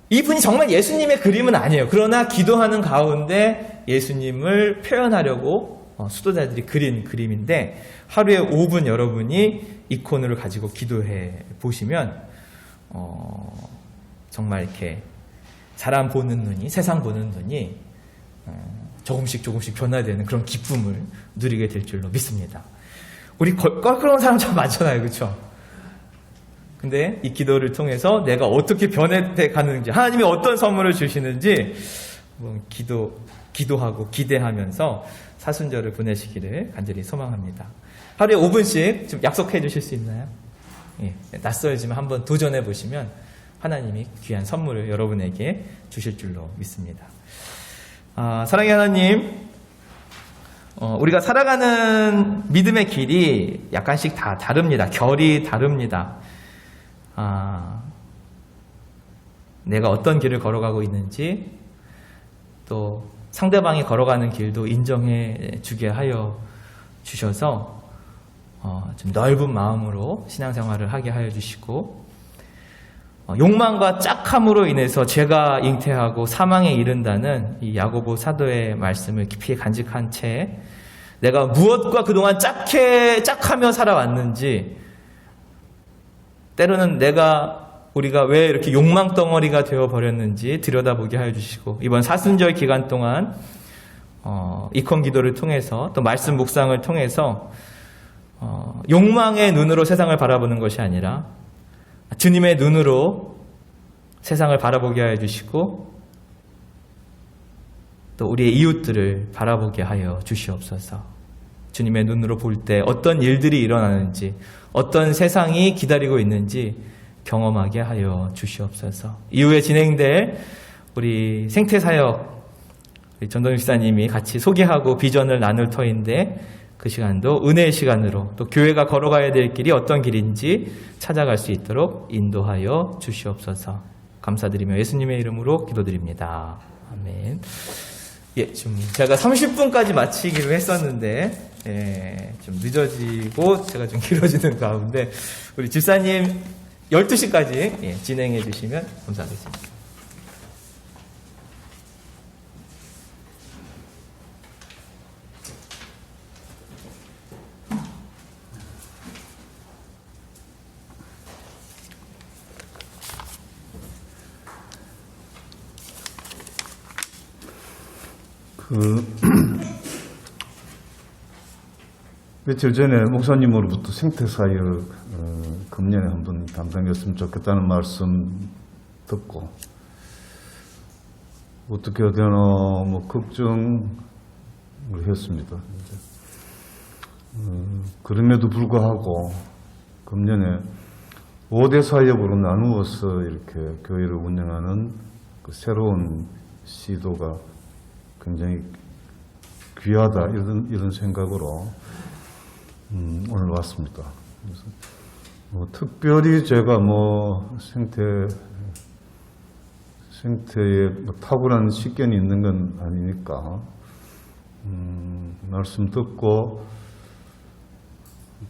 Speaker 4: 이분이 정말 예수님의 그림은 아니에요. 그러나 기도하는 가운데 예수님을 표현하려고 수도자들이 그린 그림인데, 하루에 5분 여러분이 이콘을 가지고 기도해 보시면 정말 이렇게 사람 보는 눈이, 세상 보는 눈이 조금씩 변화되는 그런 기쁨을 누리게 될 줄로 믿습니다. 우리 껄끄러운 사람 참 많잖아요. 그렇죠? 근데 이 기도를 통해서 내가 어떻게 변해 가는지, 하나님이 어떤 선물을 주시는지 기도하고 기대하면서 사순절을 보내시기를 간절히 소망합니다. 하루에 5분씩 좀 약속해 주실 수 있나요? 예, 낯설지만 한번 도전해 보시면 하나님이 귀한 선물을 여러분에게 주실 줄로 믿습니다. 사랑의 하나님, 우리가 살아가는 믿음의 길이 약간씩 다 다릅니다. 결이 다릅니다. 내가 어떤 길을 걸어가고 있는지, 또 상대방이 걸어가는 길도 인정해 주게 하여 주셔서 좀 넓은 마음으로 신앙생활을 하게 하여 주시고, 욕망과 짝함으로 인해서 죄가 잉태하고 사망에 이른다는 이 야고보 사도의 말씀을 깊이 간직한 채 내가 무엇과 그동안 짝하며 살아왔는지, 때로는 우리가 왜 이렇게 욕망 덩어리가 되어버렸는지 들여다보게 하여 주시고, 이번 사순절 기간 동안 이콘 기도를 통해서 또 말씀 묵상을 통해서 욕망의 눈으로 세상을 바라보는 것이 아니라 주님의 눈으로 세상을 바라보게 하여 주시고, 또 우리의 이웃들을 바라보게 하여 주시옵소서. 주님의 눈으로 볼 때 어떤 일들이 일어나는지, 어떤 세상이 기다리고 있는지 경험하게 하여 주시옵소서. 이후에 진행될 우리 생태사역, 전동윤 집사님이 같이 소개하고 비전을 나눌 터인데, 그 시간도 은혜의 시간으로 또 교회가 걸어가야 될 길이 어떤 길인지 찾아갈 수 있도록 인도하여 주시옵소서. 감사드리며 예수님의 이름으로 기도드립니다. 아멘. 예, 좀 제가 30분까지 마치기로 했었는데, 좀 늦어지고 제가 좀 길어지는 가운데 우리 집사님 12시까지 진행해 주시면 감사하겠습니다.
Speaker 5: 며칠 전에 목사님으로부터 생태사역 금년에 한번 담당했으면 좋겠다는 말씀 듣고 어떻게 해야 되나 걱정을 했습니다. 그럼에도 불구하고 금년에 5대 사역으로 나누어서 이렇게 교회를 운영하는 그 새로운 시도가 굉장히 귀하다 이런 생각으로 오늘 왔습니다. 그래서 특별히 제가 생태에 탁월한 식견이 있는 건 아니니까 말씀 듣고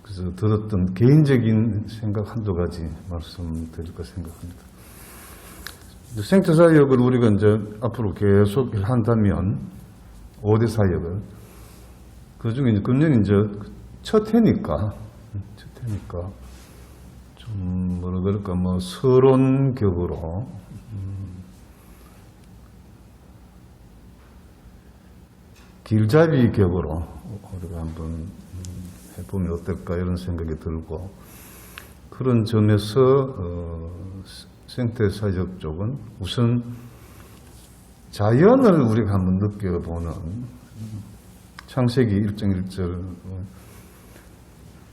Speaker 5: 그래서 들었던 개인적인 생각 한두 가지 말씀드릴까 생각합니다. 생태 사역을 우리가 이제 앞으로 계속 한다면 5대 사역을, 그 중에 금년이 이제 첫 해니까 하니까 좀 뭐라 그럴까 뭐 서론격으로 길잡이 격으로 우리가 한번 해보면 어떨까 이런 생각이 들고, 그런 점에서 생태사회적 쪽은 우선 자연을 우리가 한번 느껴보는, 창세기 1장 1절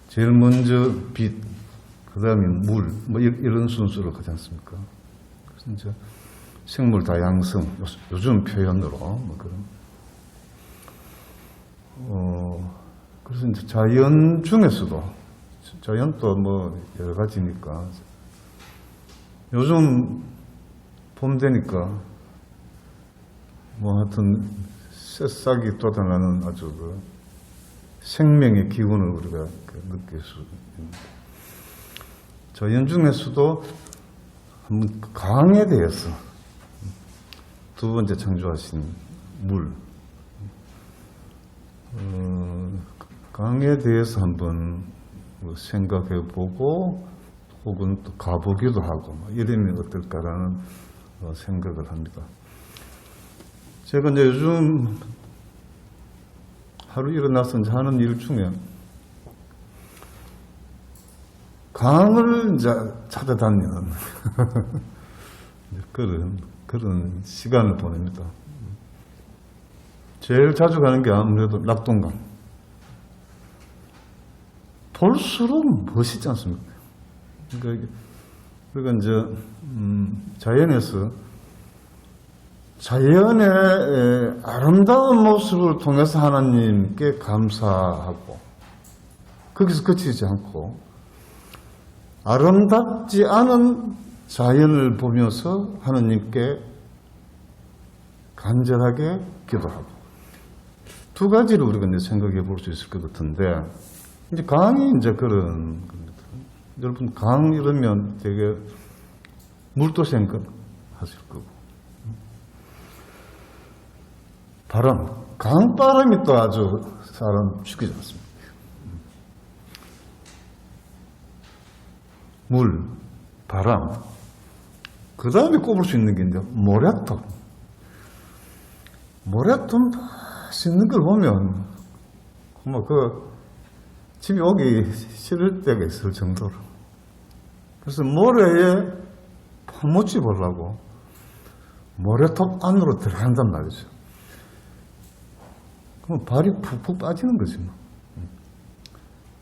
Speaker 5: 제일 먼저 빛, 그 다음에 물, 뭐 이런 순서로 가지 않습니까? 그래서 이제 생물 다양성, 요즘 표현으로 뭐 그런. 그래서 이제 자연 중에서도, 자연도 뭐 여러 가지니까, 요즘 봄 되니까 뭐 하여튼 새싹이 돋아나는 아주 그 생명의 기운을 우리가 느낄 수 있습니다. 자연 중에서도 한번 강에 대해서, 두 번째 창조하신 물, 강에 대해서 한번 생각해보고 혹은 또 가보기도 하고 이러면 어떨까라는 생각을 합니다. 제가 이제 요즘 하루 일어나서 이제 하는 일 중에 강을 이제 찾아다니는 그런 시간을 보냅니다. 제일 자주 가는 게 아무래도 낙동강. 볼수록 멋있지 않습니까? 그러니까 이제 자연에서 자연의 아름다운 모습을 통해서 하나님께 감사하고, 거기서 그치지 않고 아름답지 않은 자연을 보면서 하나님께 간절하게 기도하고, 두 가지를 우리가 이제 생각해 볼 수 있을 것 같은데, 이제 강이 이제 그런 겁니다. 여러분, 강 이러면 되게 물도 생각하실 거고, 바람, 강바람이 또 아주 사람 죽이지 않습니까? 물, 바람, 그 다음에 꼽을 수 있는 게 이제 모래톱. 모래톱 맛있는 걸 보면 뭐 집에 오기 싫을 때가 있을 정도로. 그래서 모래에 파묻지 보려고 모래톱 안으로 들어간단 말이죠. 그럼 발이 푹푹 빠지는 거지 뭐.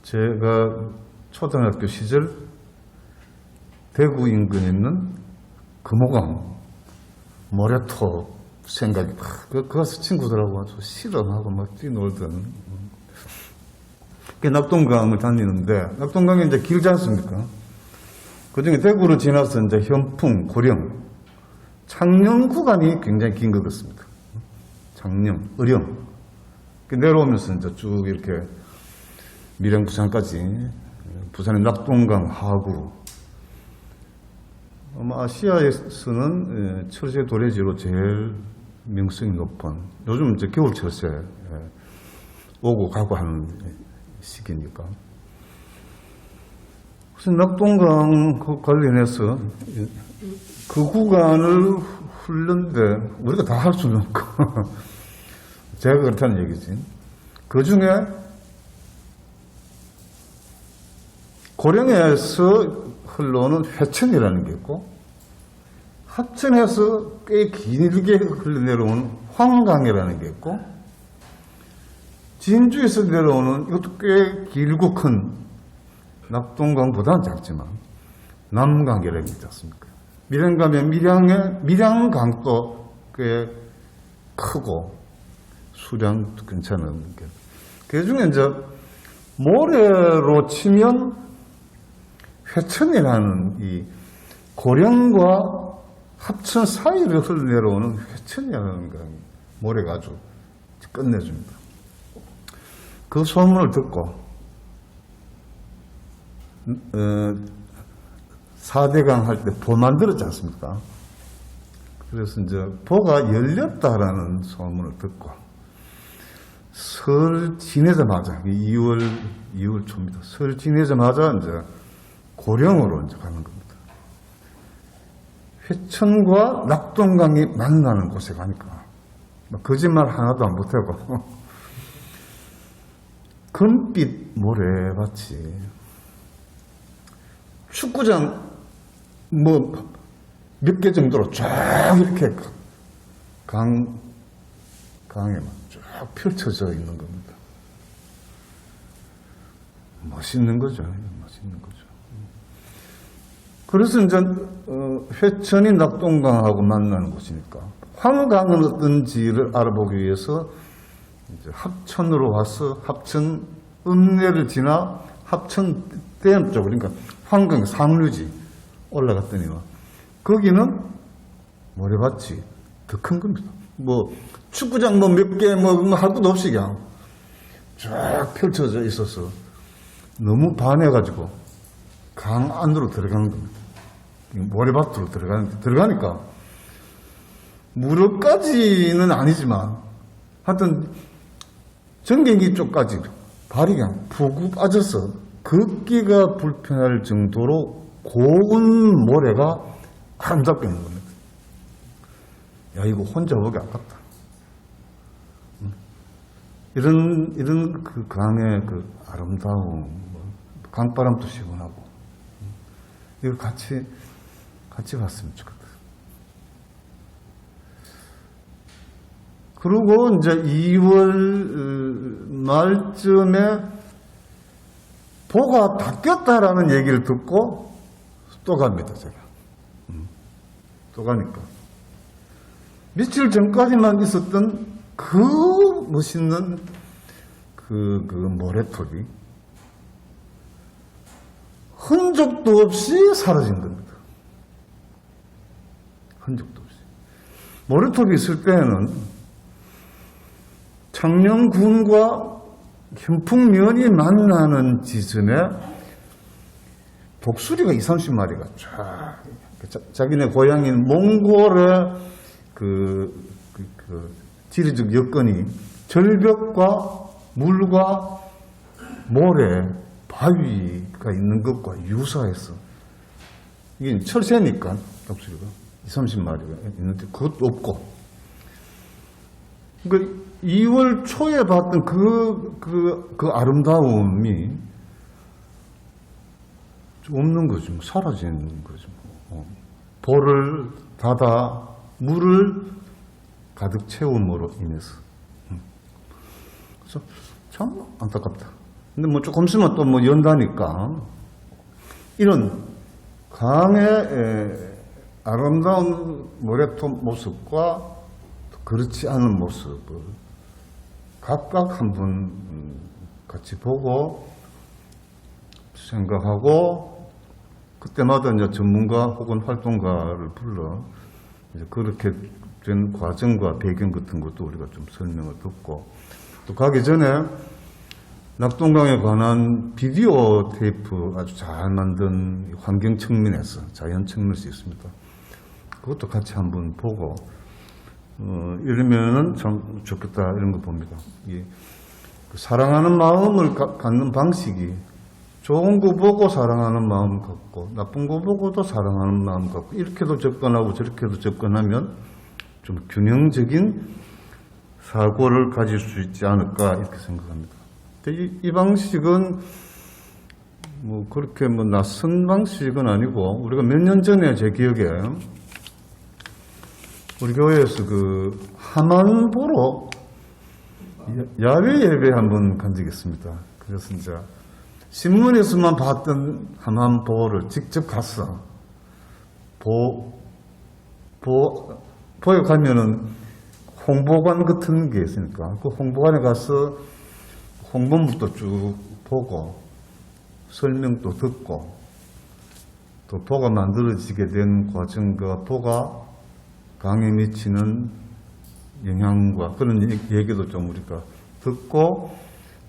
Speaker 5: 제가 초등학교 시절 대구 인근에 있는 금호강 모래톱 생각이 막, 가서 친구들하고 아주 실험하고 막 뛰놀던. 낙동강을 다니는데, 낙동강이 이제 길지 않습니까? 그 중에 대구를 지나서 이제 현풍, 고령, 창녕 구간이 굉장히 긴 것 같습니다. 창녕, 의령. 내려오면서 이제 쭉 이렇게 밀양 부산까지, 부산의 낙동강 하구. 아마 아시아에서는 철새 도래지로 제일 명성이 높은, 요즘 이제 겨울 철새 오고 가고 하는 시기니까. 그래서 낙동강 관련해서 그 구간을 훑는데 우리가 다 할 수는 없고 제가 그렇다는 얘기지. 그 중에 고령에서 흘러오는 회천이라는 게 있고, 합천에서 꽤 길게 흘러내려오는 황강이라는 게 있고, 진주에서 내려오는 이것도 꽤 길고 큰, 낙동강보다는 작지만 남강이라는 게 있지 않습니까? 밀양 가면 밀양강도 꽤 크고 수량도 괜찮은 게. 그 중에 이제 모래로 치면 회천이라는 이 고령과 합천 사이를 흘러내려오는 회천이라는 거, 모래가 아주 끝내줍니다. 그 소문을 듣고 4대강 할 때 보 만들었지 않습니까? 그래서 이제 보가 열렸다라는 소문을 듣고 설 지내자마자 2월 초입니다. 설 지내자마자 이제 고령으로 이제 가는 겁니다. 회천과 낙동강이 만나는 곳에 가니까 거짓말 하나도 안 보태고 금빛 모래밭이 축구장 뭐 몇 개 정도로 쫙 이렇게 강에만 쫙 펼쳐져 있는 겁니다. 멋있는 거죠. 멋있는 거죠. 그래서 이제 회천이 낙동강하고 만나는 곳이니까 황강은 어떤지를 알아보기 위해서 이제 합천으로 와서 합천 읍내를 지나 합천댐 쪽, 그러니까 황강 상류지 올라갔더니만 거기는 모래밭이 더 큰 겁니다. 뭐 축구장 뭐 몇 개 뭐 할 것도 없이 그냥 쫙 펼쳐져 있어서 너무 반해가지고 강 안으로 들어가는 겁니다. 모래밭으로 들어가니까 무릎까지는 아니지만 하여튼 정경기 쪽까지 발이 그냥 푹 빠져서 걷기가 불편할 정도로 고운 모래가 아름답게 있는 겁니다. 야, 이거 혼자 보기 아깝다. 이런 그 강의 그 아름다움, 강바람도 시원하고, 이거 같이 봤으면 좋겠다. 그리고 이제 2월 말쯤에 보가 바뀌었다라는 얘기를 듣고 또 갑니다, 제가. 또 가니까. 며칠 전까지만 있었던 그 멋있는 그 모래톱이 흔적도 없이 사라진 겁니다. 흔적도 없이. 모래톱이 있을 때는 창녕군과 현풍면이 만나는 지점에 독수리가 20-30마리가 쫙 자기네 고향인 몽골의 그 지리적 여건이 절벽과 물과 모래, 바위가 있는 것과 유사해서 이게 철새니까 독수리가 20-30마리가 있는데 그것도 없고 그러니까 2월 초에 봤던 그 아름다움이 없는 거죠. 사라진 거죠. 볼을 닫아 물을 가득 채움으로 인해서. 그래서 참 안타깝다. 근데 뭐 조금 있으면 또 뭐 연다니까 이런 강의 아름다운 모래톱 모습과 그렇지 않은 모습을 각각 한번 같이 보고 생각하고 그때마다 이제 전문가 혹은 활동가를 불러 이제 그렇게 된 과정과 배경 같은 것도 우리가 좀 설명을 듣고 또 가기 전에 낙동강에 관한 비디오 테이프 아주 잘 만든 환경 측면에서 자연 측면에서 있습니다. 그것도 같이 한번 보고 이러면은 참 좋겠다 이런 거 봅니다. 사랑하는 마음을 갖는 방식이 좋은 거 보고 사랑하는 마음 갖고 나쁜 거 보고도 사랑하는 마음 갖고 이렇게도 접근하고 저렇게도 접근하면 좀 균형적인 사고를 가질 수 있지 않을까 이렇게 생각합니다. 이 방식은 뭐 그렇게 뭐 낯선 방식은 아니고 우리가 몇 년 전에 제 기억에 우리 교회에서 그 하만 보러 야외 예배 한번 간 적이 있습니다. 그래서 이제 신문에서만 봤던 하만 보를 직접 갔어. 보에 가면은 홍보관 같은 게 있으니까 그 홍보관에 가서 홍보물도 쭉 보고 설명도 듣고 또 보가 만들어지게 된 과정과 보가 강에 미치는 영향과 그런 얘기도 좀 우리가 듣고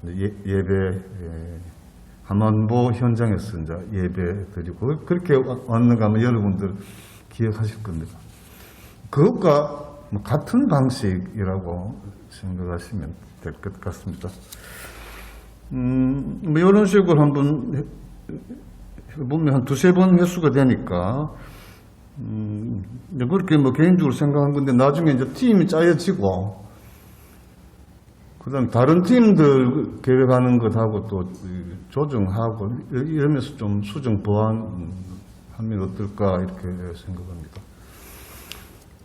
Speaker 5: 예배 하만보 현장에서 이제 예배 드리고 그렇게 왔는가 하면 여러분들 기억하실 겁니다. 그것과 같은 방식이라고 생각하시면 될 것 같습니다. 뭐 이런 식으로 한번 해보면 한 두세 번 횟수가 되니까, 그렇게 뭐 개인적으로 생각한 건데, 나중에 이제 팀이 짜여지고, 그 다음에 다른 팀들 계획하는 것하고 또 조정하고, 이러면서 좀 수정 보완하면 어떨까, 이렇게 생각합니다.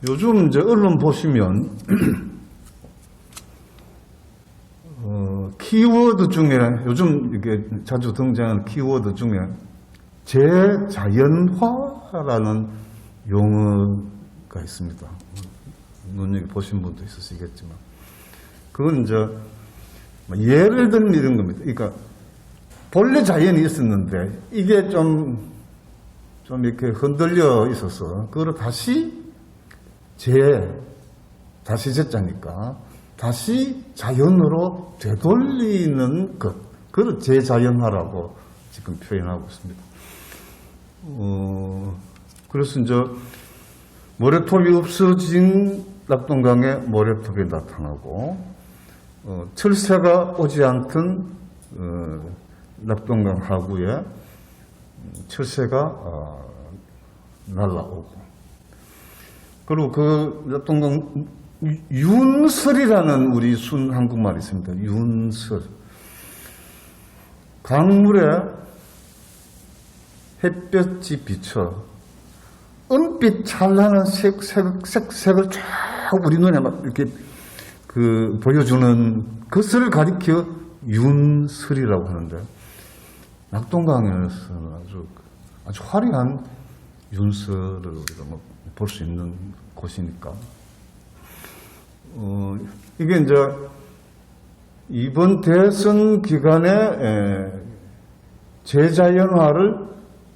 Speaker 5: 요즘 이제 언론 보시면, 키워드 중에, 요즘 이게 자주 등장하는 키워드 중에 재자연화라는 용어가 있습니다. 눈여겨보신 분도 있으시겠지만. 그건 이제, 예를 들면 이런 겁니다. 그러니까, 본래 자연이 있었는데, 이게 좀 이렇게 흔들려 있어서, 그걸 다시 다시 제자니까, 다시 자연으로 되돌리는 것, 그걸 재자연화라고 지금 표현하고 있습니다. 그래서 이제 모래톱이 없어진 낙동강에 모래톱이 나타나고, 철새가 오지 않던 낙동강 하구에 철새가 날아오고, 그리고 그 낙동강 윤설이라는 우리 순 한국말이 있습니다. 윤설. 강물에 햇볕이 비쳐 은빛 찬란한 색을 쫙 우리 눈에 막 이렇게 보여주는 것을 가리켜 윤설이라고 하는데, 낙동강에서는 아주 화려한 윤설을 우리가 볼 수 있는 곳이니까. 이게 이제 이번 대선 기간에 재자연화를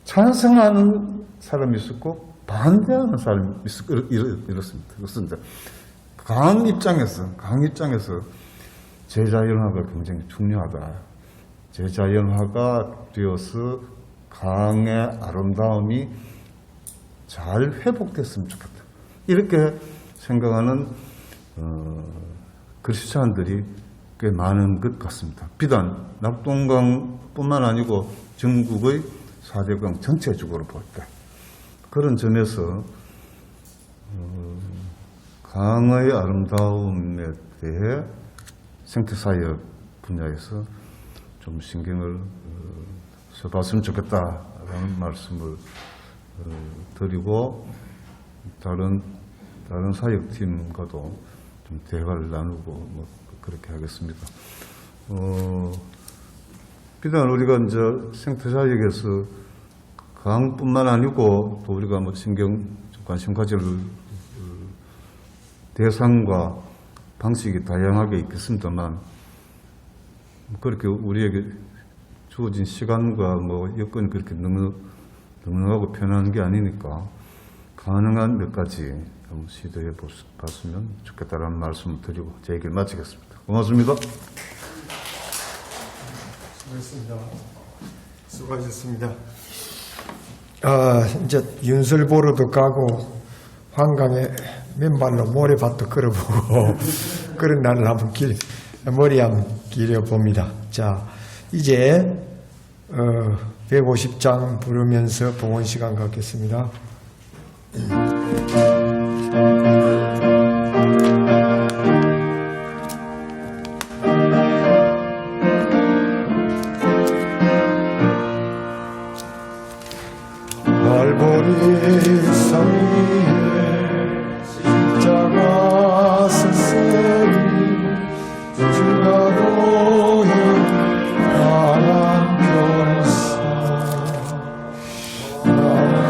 Speaker 5: 찬성하는 사람이 있었고 반대하는 사람이 있었고 이렇습니다. 그것은 이제 강 입장에서 재자연화가 굉장히 중요하다. 재자연화가 되어서 강의 아름다움이 잘 회복됐으면 좋겠다. 이렇게 생각하는 크리스찬들이 꽤 많은 것 같습니다. 비단 낙동강뿐만 아니고 전국의 4대강 전체적으로 볼 때 그런 점에서 강의 아름다움에 대해 생태사역 분야에서 좀 신경을 써봤으면 좋겠다라는 말씀을 드리고, 다른 사역팀과도 좀 대화를 나누고 그렇게 하겠습니다. 비단 우리가 이제 생태사역에서 강뿐만 아니고 또 우리가 관심 가질 대상과 방식이 다양하게 있겠습니다만, 그렇게 우리에게 주어진 시간과 여건이 그렇게 넉넉하고 편한 게 아니니까 가능한 몇 가지 한번 시도해 봤으면 좋겠다라는 말씀을 드리고 제 얘기를 마치겠습니다. 고맙습니다.
Speaker 1: 수고하셨습니다. 이제 윤설 보러도 가고 한강에 맨발로 모래밭도 걸어보고 그런 날을 한번 머리 한번 기려봅니다. 자, 이제 150장 부르면서 봉헌 시간 갖겠습니다. 말보리 산 위에 십자가 스승이 주가 도인 나란 변사, 나는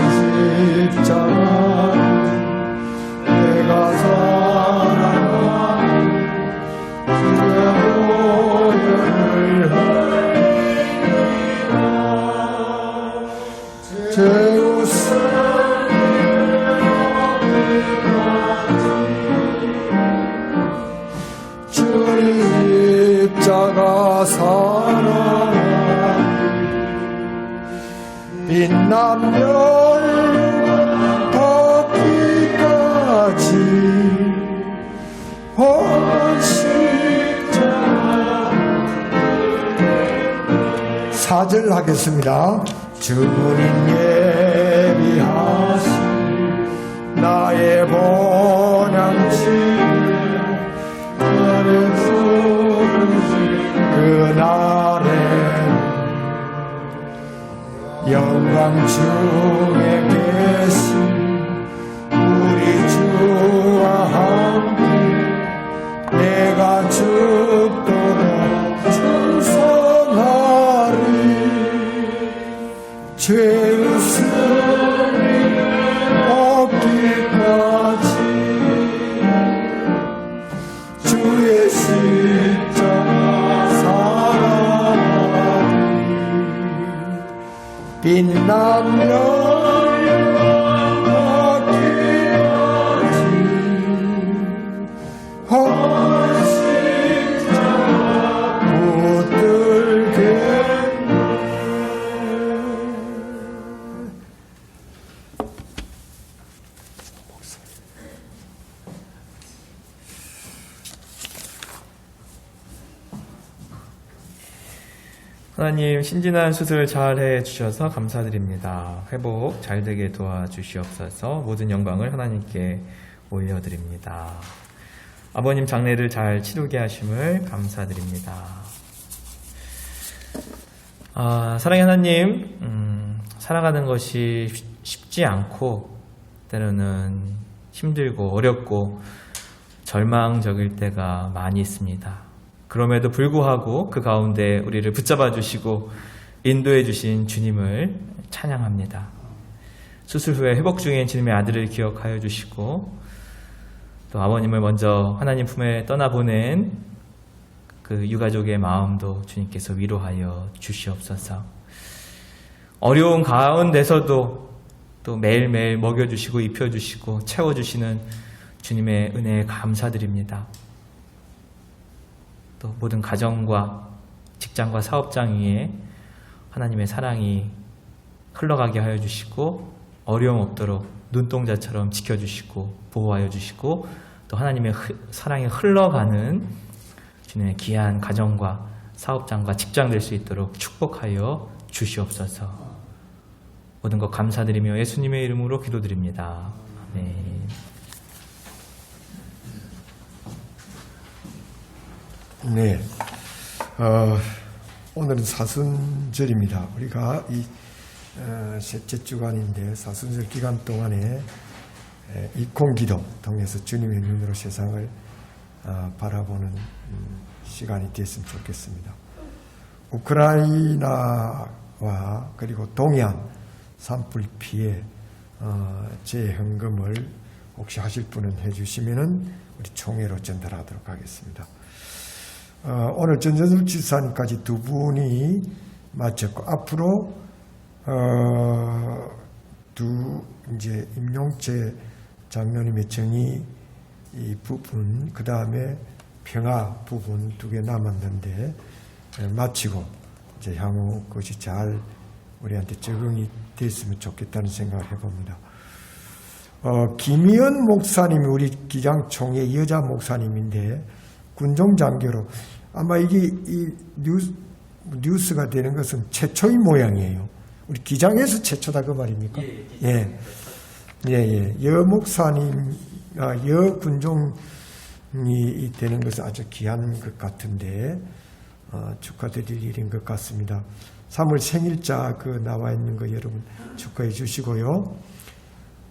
Speaker 1: 십자가를 내가 사랑하는 주가 도인을 하리라. 주님 십자가 사랑하니 빛나면 닿기까지 온 십자가 4절 하겠습니다. 주님 예비하신 나의 본향지 그날에 영광 중에 계신 우리 주와 함께 내가 죽도록 충성하리. 죄의 승리 얻기까지 주의 십자가 사랑하리. 빛나며
Speaker 4: 하나님, 신진한 수술 잘 해주셔서 감사드립니다. 회복 잘 되게 도와주시옵소서. 모든 영광을 하나님께 올려드립니다. 아버님 장례를 잘 치르게 하심을 감사드립니다. 사랑의 하나님, 살아가는 것이 쉽지 않고 때로는 힘들고 어렵고 절망적일 때가 많이 있습니다. 그럼에도 불구하고 그 가운데 우리를 붙잡아 주시고 인도해 주신 주님을 찬양합니다. 수술 후에 회복 중인 주님의 아들을 기억하여 주시고 또 아버님을 먼저 하나님 품에 떠나보낸 그 유가족의 마음도 주님께서 위로하여 주시옵소서. 어려운 가운데서도 또 매일매일 먹여주시고 입혀주시고 채워주시는 주님의 은혜에 감사드립니다. 또 모든 가정과 직장과 사업장 위에 하나님의 사랑이 흘러가게 하여 주시고 어려움 없도록 눈동자처럼 지켜주시고 보호하여 주시고 또 하나님의 사랑이 흘러가는 주님의 귀한 가정과 사업장과 직장 될 수 있도록 축복하여 주시옵소서. 모든 것 감사드리며 예수님의 이름으로 기도드립니다. 아멘.
Speaker 1: 네, 오늘은 사순절입니다. 우리가 이 셋째 주간인데 사순절 기간 동안에 이콩기도 통해서 주님의 눈으로 세상을 바라보는 시간이 됐으면 좋겠습니다. 우크라이나와 그리고 동해안 산불 피해 재헌금을 혹시 하실 분은 해주시면은 우리 총회로 전달하도록 하겠습니다. 오늘 전전섭 지사님까지 두 분이 마쳤고 앞으로 이제 임용채 장로님의 정의 이 부분 그 다음에 평화 부분 2개 남았는데 마치고 이제 향후 그것이 잘 우리한테 적응이 됐으면 좋겠다는 생각을 해봅니다. 김희연 목사님이 우리 기장총회 여자 목사님인데 군종장교로 아마 이게 이 뉴스가 되는 것은 최초인 모양이에요. 우리 기장에서 최초다 그 말입니까? 예. 여 목사님, 여 군종이 되는 것은 아주 귀한 것 같은데 축하드릴 일인 것 같습니다. 3월 생일자 그 나와 있는 거 여러분 축하해 주시고요.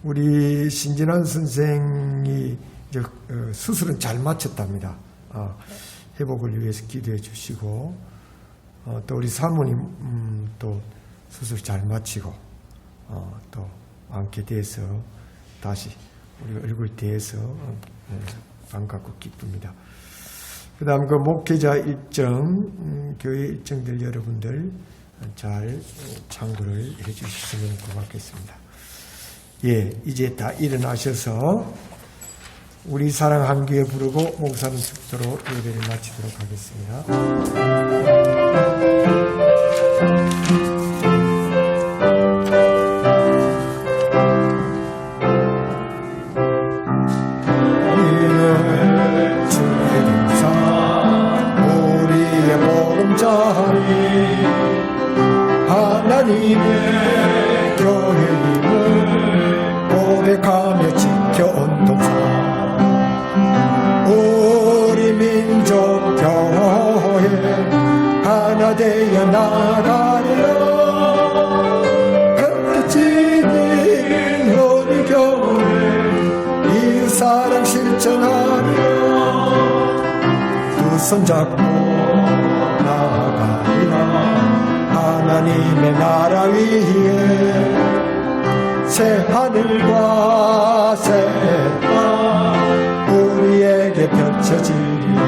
Speaker 1: 우리 신진환 선생이 이제 수술은 잘 마쳤답니다. 회복을 위해서 기도해 주시고 또 우리 사모님 또 수술 잘 마치고 또 완쾌돼서 다시 우리 얼굴 대해서 반갑고 기쁩니다. 그 다음 그 목회자 일정 교회 일정들 여러분들 잘 참고를 해 주시면 고맙겠습니다. 예, 이제 다 일어나셔서 우리 사랑 한교회 부르고 목사님 축도로 예배를 마치도록 하겠습니다. 우리의 보금자리 손잡고 나아가리라. 하나님의 나라 위에 새 하늘과 새 땅 우리에게 펼쳐지리라.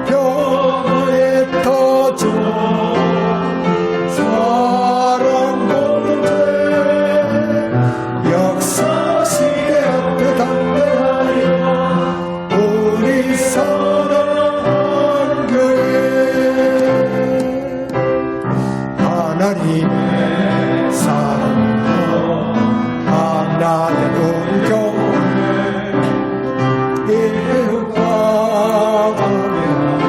Speaker 1: 평화에 터져 사랑 공동체 역사시대 앞에 담대하리라. 우리 사랑하는 교회 하나님의 사랑으로 하나의 우리 교회 이웃과 함께하는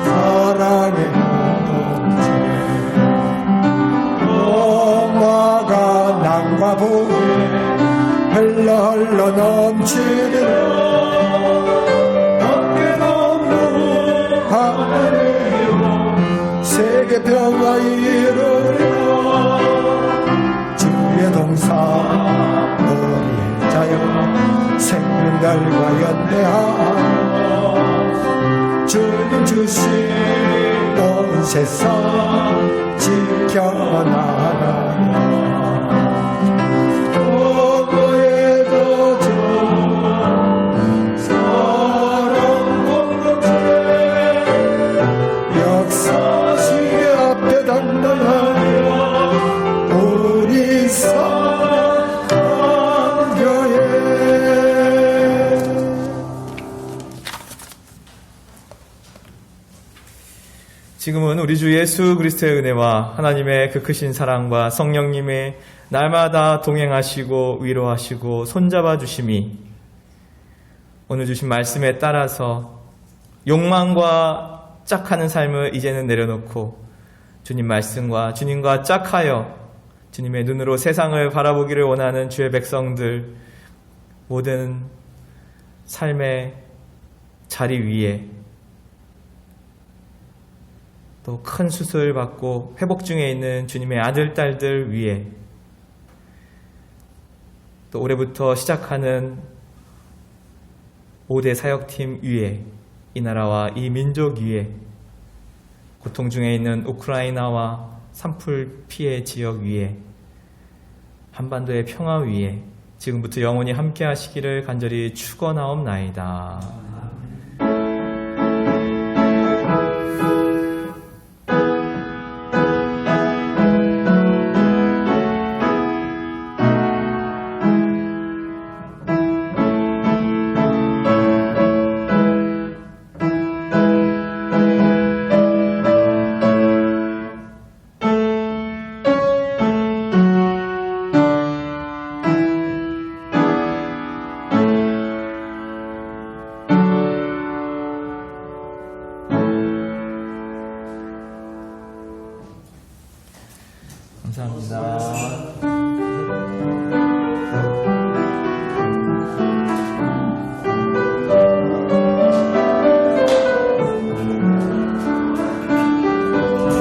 Speaker 1: 사랑의 공동체 엄마가 남과 북에 흘러 넘치리라. 함께 넘는 하늘이여 세계 평화 이루리라. 주의 동사 우리의 자여 생명들과 연대하여 주님 주신 온 세상 지켜나가라. 고고에도 저 사랑 공동체 역사시계 앞에 단단하여 우리 사랑하는 교회.
Speaker 4: 지금은 우리 주 예수 그리스도의 은혜와 하나님의 그 크신 사랑과 성령님의 날마다 동행하시고 위로하시고 손잡아 주심이 오늘 주신 말씀에 따라서 욕망과 짝하는 삶을 이제는 내려놓고 주님 말씀과 주님과 짝하여 주님의 눈으로 세상을 바라보기를 원하는 주의 백성들 모든 삶의 자리 위에 또 큰 수술을 받고 회복 중에 있는 주님의 아들, 딸들 위에 또 올해부터 시작하는 5대 사역팀 위에 이 나라와 이 민족 위에 고통 중에 있는 우크라이나와 산불 피해 지역 위에 한반도의 평화 위에 지금부터 영원히 함께 하시기를 간절히 축원하옵나이다. 감사합니다.